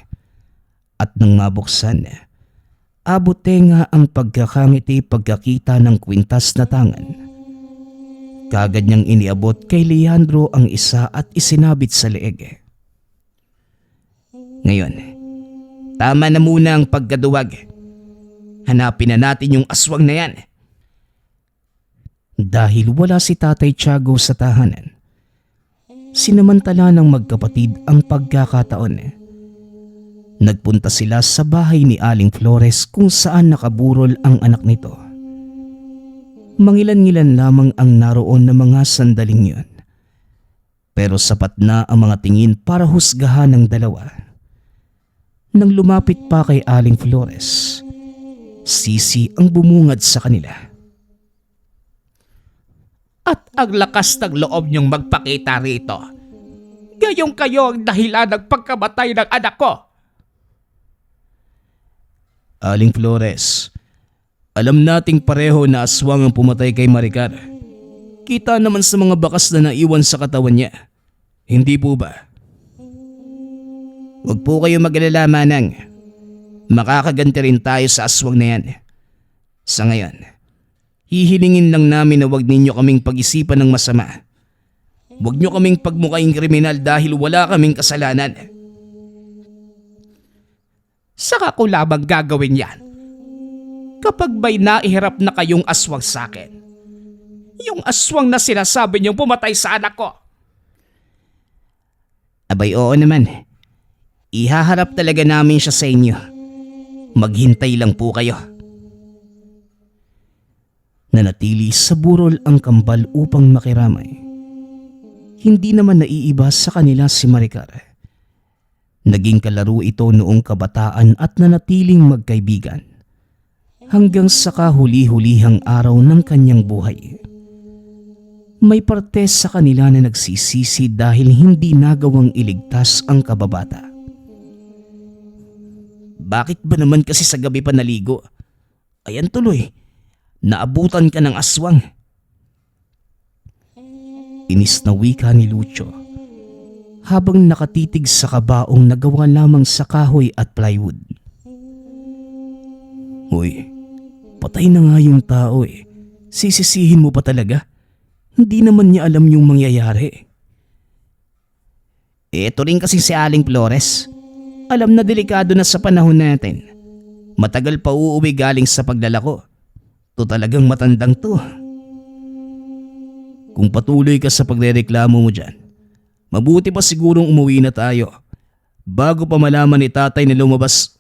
At nang mabuksan, abote nga ang pagkakangiti pagkakita ng kwintas na tangan. Kagad niyang iniabot kay Leandro ang isa at isinabit sa leeg. Ngayon, tama na muna ang pagkaduwag. Hanapin na natin yung aswang na yan. Dahil wala si Tatay Tiago sa tahanan, sinamantala ng magkapatid ang pagkakataon. Nagpunta sila sa bahay ni Aling Flores kung saan nakaburol ang anak nito. Mangilan-ngilan lamang ang naroon na mga sandaling yun. Pero sapat na ang mga tingin para husgahan ng dalawa. Nang lumapit pa kay Aling Flores, sisi ang bumungad sa kanila. At ang lakas ng loob niyong magpakita rito. Gayong kayo ang dahilan ng pagkamatay ng anak ko. Aling Flores, alam nating pareho na aswang ang pumatay kay Maricar. Kita naman sa mga bakas na naiwan sa katawan niya. Hindi po ba? Huwag po kayo mag-alala, Manang. Makakaganti rin tayo sa aswang na yan. Sa ngayon, hihilingin lang namin na huwag ninyo kaming pag-isipan ng masama. Huwag nyo kaming pagmukaing kriminal dahil wala kaming kasalanan. Saka ko lamang gagawin yan kapag may naihirap na kayong aswang sa akin. Yung aswang na sinasabi niyong pumatay sa anak ko. Abay oo naman. Ihaharap talaga namin siya sa inyo. Maghintay lang po kayo. Nanatili sa burol ang kambal upang makiramay. Hindi naman naiiba sa kanila si Maricar. Naging kalaro ito noong kabataan at nanatiling magkaibigan hanggang sa kahuli-hulihang araw ng kanyang buhay. May parte sa kanila na nagsisisi dahil hindi nagawang iligtas ang kababata. Bakit ba naman kasi sa gabi pa naligo? Ayan tuloy, naabutan ka ng aswang. Inis na wika ni Lucio habang nakatitig sa kabaong na gawa lamang sa kahoy at plywood. Hoy, Patay na nga yung tao eh. Sisisihin mo pa talaga? Hindi naman niya alam yung mangyayari. Ito rin kasi si Aling Flores. Alam na delikado na sa panahon natin. Matagal pa uuwi galing sa paglalako. To talagang matandang to. Kung patuloy ka sa pagrereklamo mo dyan, mabuti pa sigurong umuwi na tayo bago pa malaman ni tatay na lumabas.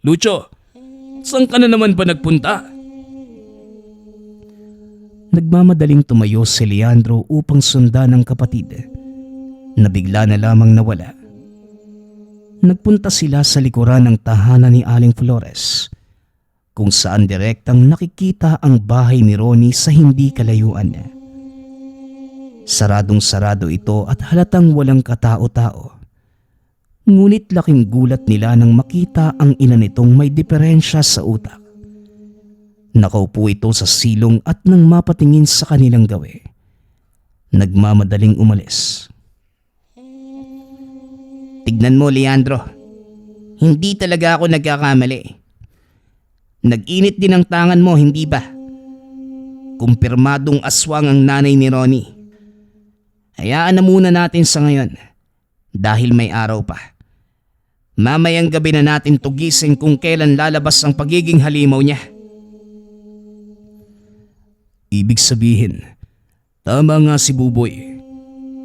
Lucio, saan ka na naman ba nagpunta? Nagmamadaling tumayo si Leandro upang sundan ng kapatid na bigla na lamang nawala. Nagpunta sila sa likuran ng tahanan ni Aling Flores kung saan direktang nakikita ang bahay ni Ronnie sa hindi kalayuan. Saradong-sarado ito at halatang walang katao-tao. Ngunit laking gulat nila nang makita ang ina nitong may diferensya sa utak. Nakaupo ito sa silong at nang mapatingin sa kanilang gawi, nagmamadaling umalis. Tignan mo, Leandro. Hindi talaga ako nagkakamali. Nag-init din ang tangan mo, hindi ba? Kumpirmadong aswang ang nanay ni Ronnie. Hayaan na muna natin sa ngayon dahil may araw pa. Mamayang gabi na natin tugisin kung kailan lalabas ang pagiging halimaw niya. Ibig sabihin, tama nga si Buboy.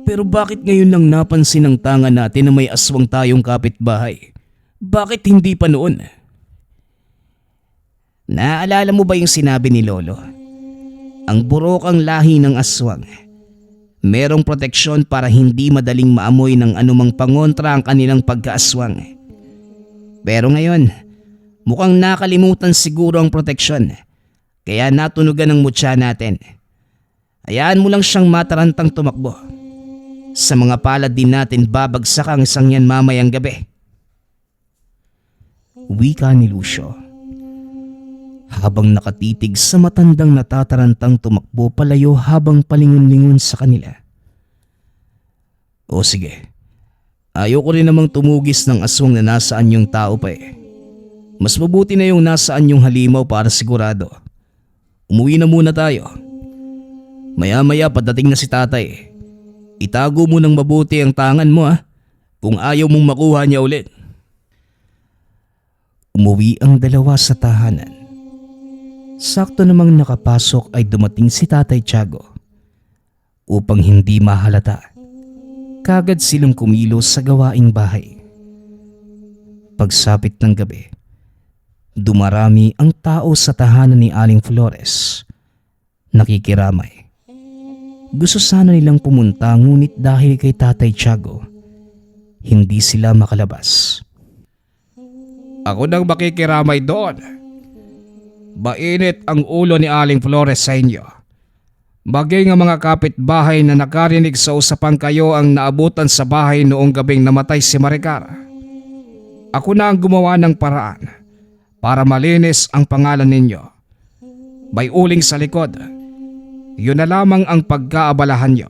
Pero bakit ngayon lang napansin ng tangan natin na may aswang tayong kapitbahay? Bakit hindi pa noon? Naaalala mo ba yung sinabi ni Lolo? Ang burokang lahi ng aswang. Merong proteksyon para hindi madaling maamoy ng anumang pangontra ang kanilang pagkaaswang. Pero ngayon, mukhang nakalimutan siguro ang proteksyon. Kaya natunugan ang mutya natin. Hayaan mo lang siyang matarantang tumakbo. Sa mga palad din natin babagsak ang isang yan mamayang gabi. Wika ni Lucio habang nakatitig sa matandang natatarantang tumakbo palayo habang palingon-lingon sa kanila. O sige, ayoko rin namang tumugis ng aswang na nasaan yung tao pa eh. Mas mabuti na yung nasaan yung halimaw para sigurado. Umuwi na muna tayo. Maya-maya padating na si tatay. Itago mo ng mabuti ang tangan mo kung ayaw mong makuha niya ulit. Umuwi ang dalawa sa tahanan. Sakto namang nakapasok ay dumating si Tatay Tiago. Upang hindi mahalata, kagad silang kumilos sa gawaing bahay. Pagsapit ng gabi, dumarami ang tao sa tahanan ni Aling Flores. Nakikiramay. Gusto sana nilang pumunta ngunit dahil kay Tatay Tiago, hindi sila makalabas. Ako nang makikiramay doon. Mainit ang ulo ni Aling Flores sa inyo. Bagay nga mga kapitbahay na nakarinig sa usapang kayo ang naabutan sa bahay noong gabing namatay si Maricar. Ako na ang gumawa ng paraan para malinis ang pangalan ninyo. May uling sa likod. Yun na lamang ang pagkaabalahan nyo.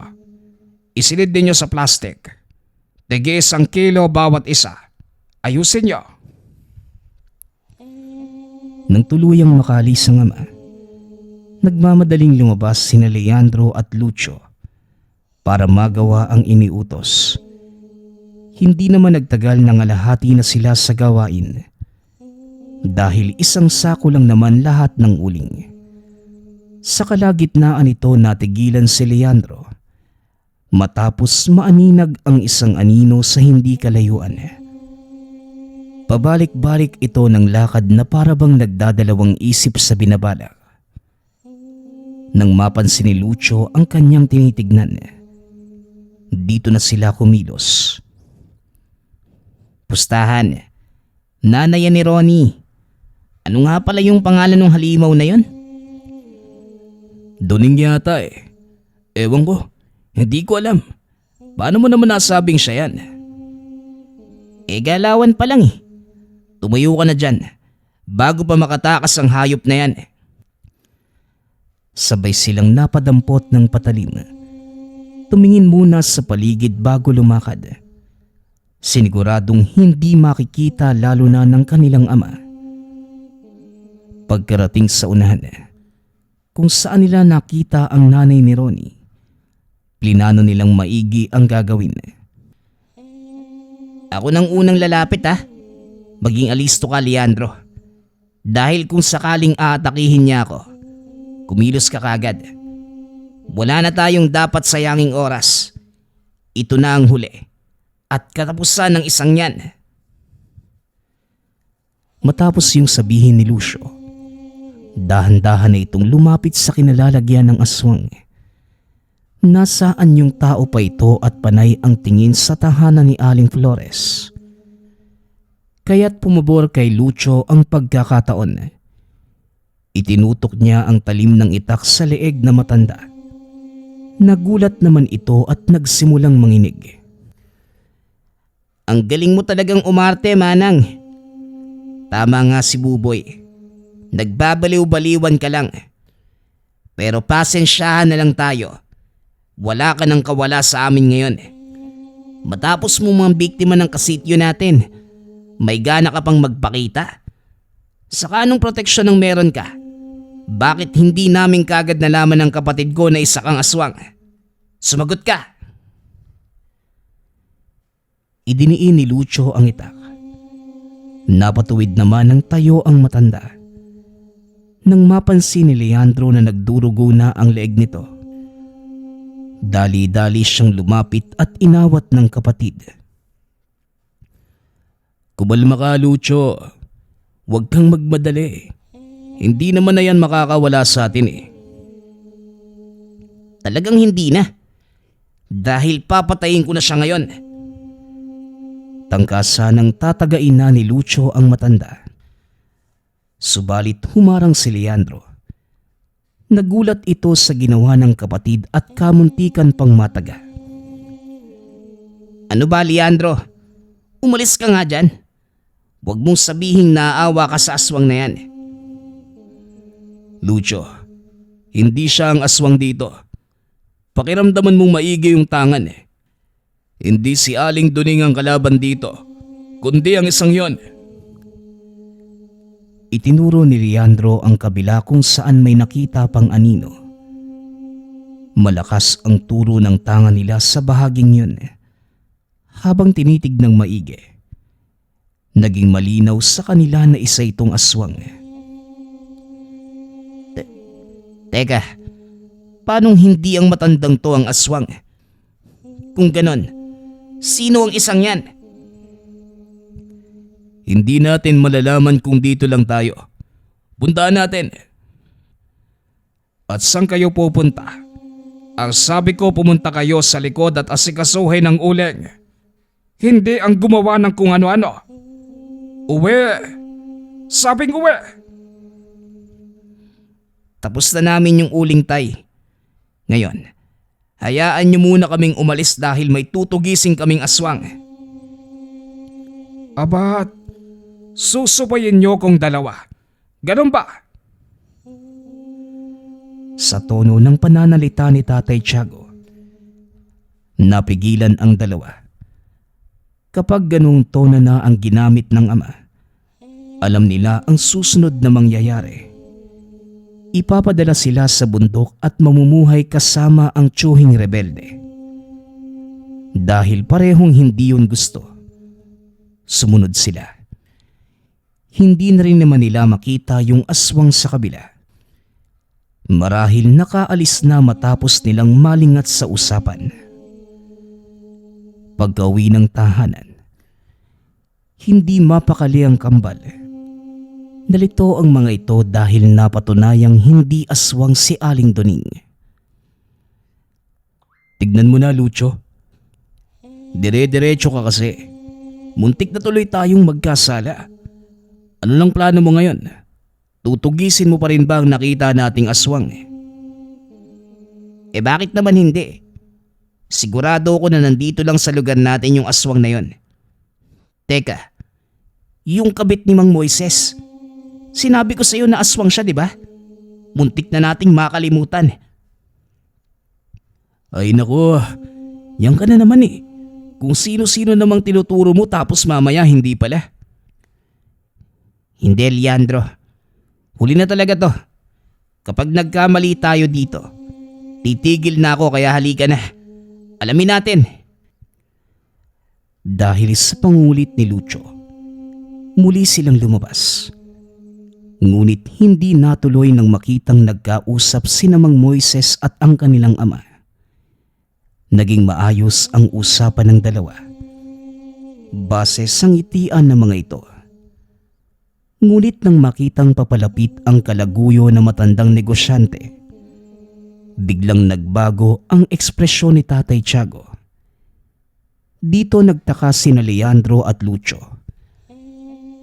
Isilid ninyo sa plastic. Tigis ang kilo bawat isa. Ayusin nyo. Nang tuluyang makalis ang ama, nagmamadaling lumabas sina Leandro at Lucio para magawa ang iniutos. Hindi naman nagtagal na ngalahati na sila sa gawain dahil isang sako lang naman lahat ng uling. Sa kalagitnaan ito natigilan si Leandro matapos maaninag ang isang anino sa hindi kalayuan. Pabalik-balik ito ng lakad na parabang nagdadalawang isip sa binabalak. Nang mapansin ni Lucio ang kanyang tinitignan, dito na sila kumilos. Pustahan, nanay ni Ronnie. Ano nga pala yung pangalan ng halimaw na yon? Duning yata eh. Ewan ko, hindi ko alam. Paano mo naman nasabing siya yan? Galawan pa lang eh. Tumayo ka na dyan bago pa makatakas ang hayop na yan. Sabay silang napadampot ng patalim. Tumingin muna sa paligid bago lumakad. Siniguradong hindi makikita lalo na ng kanilang ama. Pagkarating sa unahan, kung saan nila nakita ang nanay ni Ronnie, plinano nilang maigi ang gagawin. Ako nang unang lalapit Maging alisto ka, Leandro. Dahil kung sakaling aatakihin niya ako, kumilos ka kagad. Wala na tayong dapat sayanging oras. Ito na ang huli at katapusan ng isang yan. Matapos yung sabihin ni Lucio, Dahan-dahan na itong lumapit sa kinalalagyan ng aswang. Nasaan yung tao pa ito at panay ang tingin sa tahanan ni Aling Flores. Kaya't pumabor kay Lucio ang pagkakataon. Itinutok niya ang talim ng itak sa leeg na matanda. Nagulat naman ito at nagsimulang manginig. Ang galing mo talagang umarte, Manang. Tama nga si Buboy. Nagbabaliw-baliwan ka lang. Pero pasensyahan na lang tayo. Wala ka nang kawala sa amin ngayon. Matapos mo mga biktima ng kasityo natin, may gana ka pang magpakita. Saka anong proteksyon ang meron ka? Bakit hindi namin kagad nalaman ng kapatid ko na isa kang aswang? Sumagot ka! Idiniin ni Lucio ang itak. Napatuwid naman ng tayo ang matanda. Nang mapansin ni Leandro na nagdurugo na ang leeg nito, dali-dali siyang lumapit at inawat ng kapatid. Kumalma ka, Lucio. Huwag kang magmadali. Hindi naman na yan makakawala sa atin eh. Talagang hindi na. Dahil papatayin ko na siya ngayon. Tangkasa ng tatagain na ni Lucio ang matanda. Subalit humarang si Leandro. Nagulat ito sa ginawa ng kapatid at kamuntikan pang mataga. Ano ba, Leandro? Umalis ka nga dyan. Huwag mong sabihing naaawa ka sa aswang na yan. Lucio, hindi siya ang aswang dito. Pakiramdaman mong maigi yung tangan eh. Hindi si Aling Duning ang kalaban dito, kundi ang isang yon. Itinuro ni Leandro ang kabila kung saan may nakita pang anino. Malakas ang turo ng tangan nila sa bahaging yun. Habang tinitig ng maigi, naging malinaw sa kanila na isa itong aswang. Teka, paanong hindi ang matandang to ang aswang? Kung ganon, sino ang isang yan? Hindi natin malalaman kung dito lang tayo. Puntaan natin. At saan kayo pupunta? Ang sabi ko, pumunta kayo sa likod at asikasuhin ng uling. Hindi ang gumawa ng kung ano-ano. Uwi! Sabing uwi! Tapos na namin yung uling, tay. Ngayon, hayaan niyo muna kaming umalis dahil may tutugising kaming aswang. Abat, susubayin niyo kong dalawa. Ganun ba? Sa tono ng pananalita ni Tatay Tiago, napigilan ang dalawa. Kapag ganung tono na ang ginamit ng ama, alam nila ang susunod na mangyayari. Ipapadala sila sa bundok at mamumuhay kasama ang tiyuhing rebelde. Dahil parehong hindi yun gusto, sumunod sila. Hindi na rin naman nila makita yung aswang sa kabila. Marahil nakaalis na matapos nilang malingat sa usapan. Pagka-uwi ng tahanan, hindi mapakali ang kambal. Nalito ang mga ito dahil napatunayang hindi aswang si Aling Duning. Tignan mo na, Lucio. Dire-diretso ka kasi. Muntik na tuloy tayong magkasala. Ano lang plano mo ngayon? Tutugisin mo pa rin ba ang nakita nating aswang? Bakit naman hindi? Sigurado ko na nandito lang sa lugar natin yung aswang na yon. Teka, yung kabit ni Mang Moises. Sinabi ko sa iyo na aswang siya, di ba? Muntik na nating makalimutan. Ay nako, yan ka na naman eh. Kung sino-sino namang tinuturo mo tapos mamaya hindi pala. Hindi, Leandro. Huli na talaga to. Kapag nagkamali tayo dito, titigil na ako kaya halika na. Alamin natin. Dahil sa pangulit ni Lucio, muli silang lumabas. Ngunit hindi natuloy nang makitang nagkausap sina Mang Moises at ang kanilang ama. Naging maayos ang usapan ng dalawa. Base sa ngitian ng mga ito. Ngunit nang makitang papalapit ang kalaguyo na matandang negosyante, biglang nagbago ang ekspresyon ni Tatay Tiago. Dito nagtaka sina Leandro at Lucio.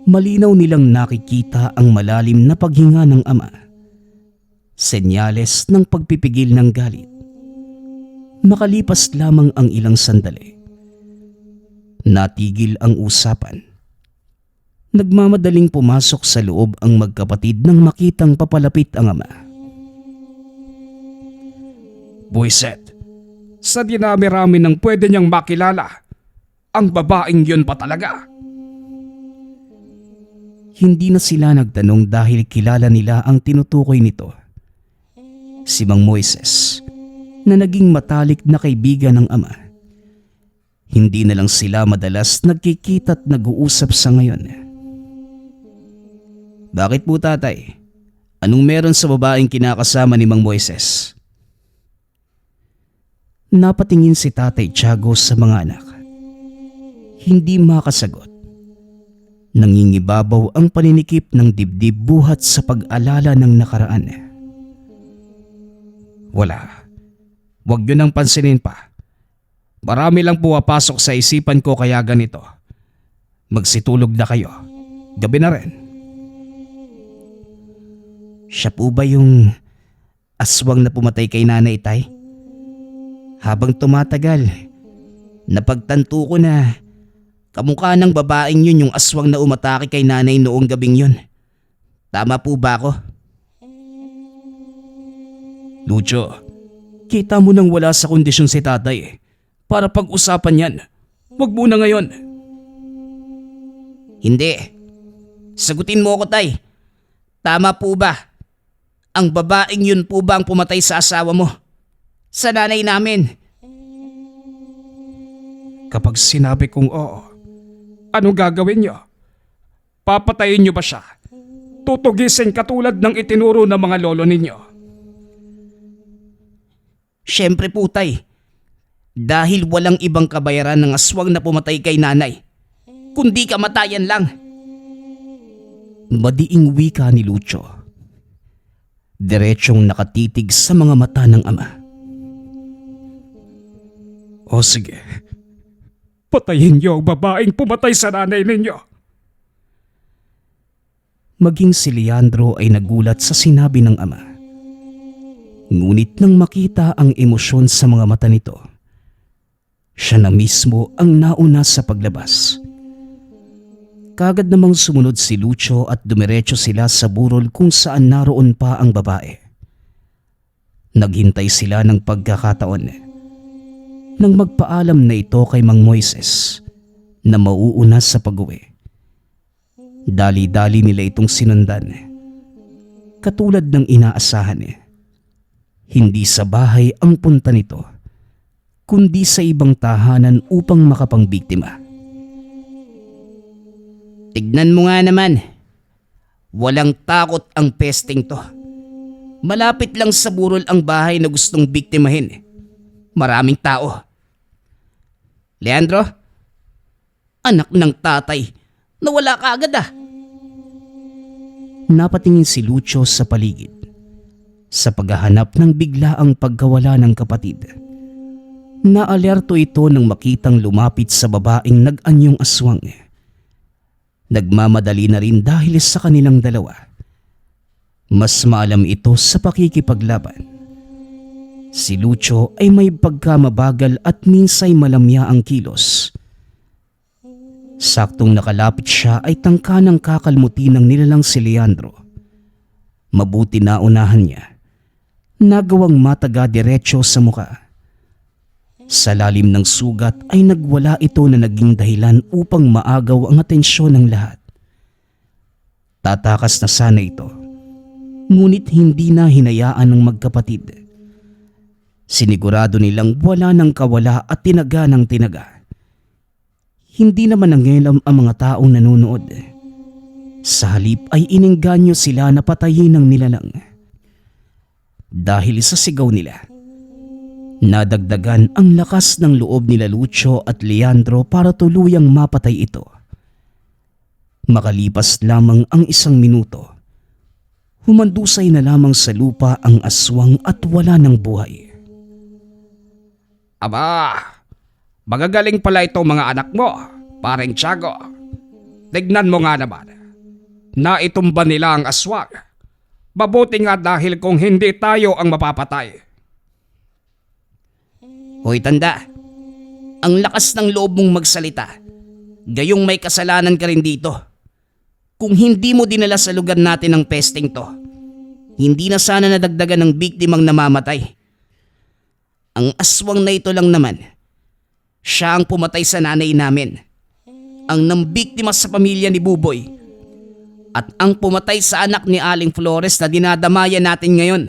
Malinaw nilang nakikita ang malalim na paghinga ng ama. Senyales ng pagpipigil ng galit. Makalipas lamang ang ilang sandali, natigil ang usapan. Nagmamadaling pumasok sa loob ang magkapatid nang makitang papalapit ang ama. Buiset, sa dinami-rami ng pwede niyang makilala, ang babaeng yun pa talaga. Hindi na sila nagtanong dahil kilala nila ang tinutukoy nito. Si Mang Moises, na naging matalik na kaibigan ng ama. Hindi na lang sila madalas nagkikita at nag-uusap sa ngayon. Bakit po, tatay? Anong meron sa babaeng kinakasama ni Mang Moises? Napatingin si Tatay Tiago sa mga anak. Hindi makasagot. Nangingibabaw ang paninikip ng dibdib buhat sa pag-alala ng nakaraan. Wala. Huwag yun ang pansinin pa. Marami lang pumapasok sa isipan ko kaya ganito. Magsitulog na kayo. Gabi na rin. Siya po ba yung aswang na pumatay kay Nanay, Tay? Habang tumatagal, napagtanto ko na kamukha ng babaeng yun yung aswang na umatake kay Nanay noong gabing yun. Tama po ba ako? Lucio, kita mo nang wala sa kondisyon si tatay para pag-usapan yan. Huwag muna ngayon. Hindi. Sagutin mo ako, Tay. Tama po ba? Ang babaeng yun po ba ang pumatay sa asawa mo? Sa nanay namin? Kapag sinabi kong oo, anong gagawin niyo? Papatayin niyo ba siya? Tutugisin katulad ng itinuro ng mga lolo ninyo? Siyempre po, Tay. Dahil walang ibang kabayaran ng aswang na pumatay kay nanay, kundi kamatayan lang. Madiing wika ni Lucio. Diretsyong nakatitig sa mga mata ng ama. O sige, patayin niyo ang babaeng pumatay sa nanay ninyo. Maging si Leandro ay nagulat sa sinabi ng ama. Ngunit nang makita ang emosyon sa mga mata nito, siya na mismo ang nauna sa paglabas. Kagad namang sumunod si Lucio at dumiretso sila sa burol kung saan naroon pa ang babae. Naghintay sila ng pagkakataon. Nang magpaalam na ito kay Mang Moises na mauuna sa pag-uwi. Dali-dali nila itong sinundan. Katulad ng inaasahan. Hindi sa bahay ang punta nito, kundi sa ibang tahanan upang makapangbiktima. Tignan mo nga naman. Walang takot ang pesting to. Malapit lang sa burol ang bahay na gustong biktimahin. Maraming tao. Leandro? Anak ng tatay. Nawala ka agad ah. Napatingin si Lucio sa paligid sa paghahanap ng biglaang pagkawala ng kapatid. Naalerto ito nang makitang lumapit sa babaeng nag-anyong aswang. Nagmamadali na rin dahil sa kanilang dalawa. Mas maalam ito sa pakikipaglaban. Si Lucio ay may pagkamabagal at minsay malamya ang kilos. Saktong nakalapit siya ay tangka ng kakalmuti ng nilalang si Leandro. Mabuti na unahan niya. Nagawang mataga diretso sa muka. Sa lalim ng sugat ay nagwala ito na naging dahilan upang maagaw ang atensyon ng lahat. Tatakas na sana ito, ngunit hindi na hinayaan ng magkapatid. Sinigurado nilang wala ng kawala at tinaga ng tinaga. Hindi naman nangialam ang mga taong nanonood. Sa halip ay inengganyo sila na patayin ng nilalang. Dahil sa sigaw nila, nadagdagan ang lakas ng loob nila Lucio at Leandro para tuluyang mapatay ito. Makalipas lamang ang 1 minuto, humandusay na lamang sa lupa ang aswang at wala ng buhay. Aba, magagaling pala itong mga anak mo, paring Tiago. Tignan mo nga naman, naitumba nila ang aswang. Mabuti nga dahil kung hindi tayo ang mapapatay. Hoy tanda, ang lakas ng loob mong magsalita. Gayong may kasalanan ka rin dito. Kung hindi mo dinala sa lugar natin ang pesting to, hindi na sana nadagdagan ng biktimang namamatay. Ang aswang na ito lang naman, siya ang pumatay sa nanay namin, ang nambiktima sa pamilya ni Buboy, at ang pumatay sa anak ni Aling Flores na dinadamayan natin ngayon.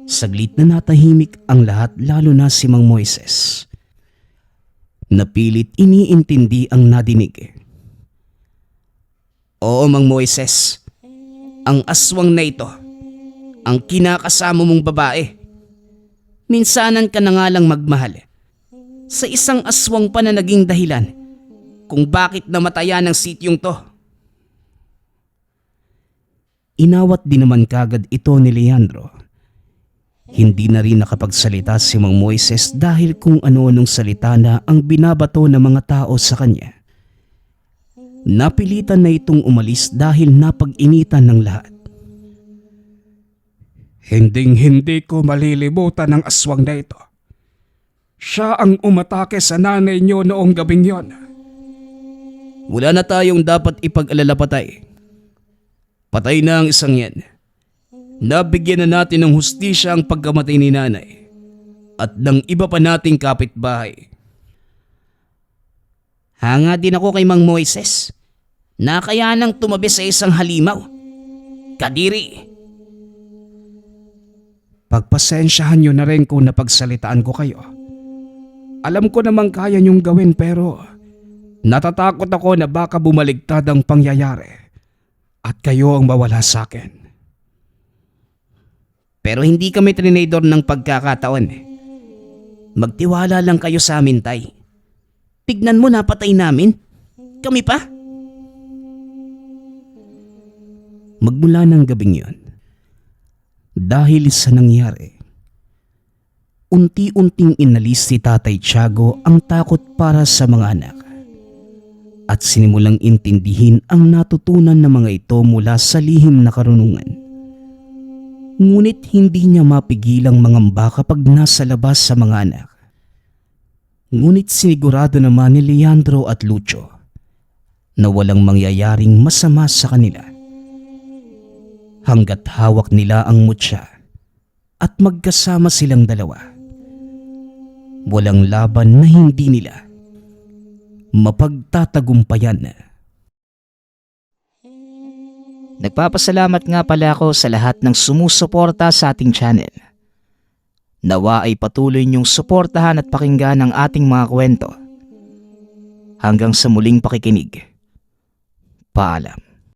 Saglit na natahimik ang lahat, lalo na si Mang Moises. Napilit iniintindi ang nadinig. Oo, Mang Moises, ang aswang na ito, ang kinakasama mong babae. Minsanan ka na nga lang magmahal sa isang aswang pa na naging dahilan kung bakit namatayan ang sityong to. Inawat din naman kagad ito ni Leandro. Hindi na rin nakapagsalita si Mang Moises dahil kung ano-anong salita na ang binabato ng mga tao sa kanya. Napilitan na itong umalis dahil napag-initan ng lahat. Hinding-hindi ko malilimutan ang aswang na ito. Siya ang umatake sa nanay niyo noong gabing yon. Wala na tayong dapat ipag-alala patay. Patay na ang isang yan. Nabigyan na natin ng hustisya ang pagkamatay ni nanay at ng iba pa nating kapitbahay. Hanga din ako kay Mang Moises. Nakayanang tumabi sa isang halimaw. Kadiri. Pagpasensyahan niyo na rin kung napagsalitaan ko kayo. Alam ko namang kaya niyong gawin pero natatakot ako na baka bumaligtad ang pangyayari at kayo ang mawala sa akin. Pero hindi kami trinador ng pagkakataon. Magtiwala lang kayo sa amin, Tay. Tignan mo, napatay namin. Kami pa. Magmula ng gabing yon, dahil sa nangyari, unti-unting inalis si Tatay Tiago ang takot para sa mga anak at sinimulang intindihin ang natutunan ng mga ito mula sa lihim na karunungan. Ngunit hindi niya mapigilang mangamba kapag nasa labas sa mga anak. Ngunit sinigurado naman ni Leandro at Lucio na walang mangyayaring masama sa kanila hanggat hawak nila ang mutya at magkasama silang dalawa. Walang laban na hindi nila mapagtatagumpayan. Nagpapasalamat nga pala ako sa lahat ng sumusuporta sa ating channel. Nawa ay patuloy niyong suportahan at pakinggan ang ating mga kwento. Hanggang sa muling pakikinig. Paalam.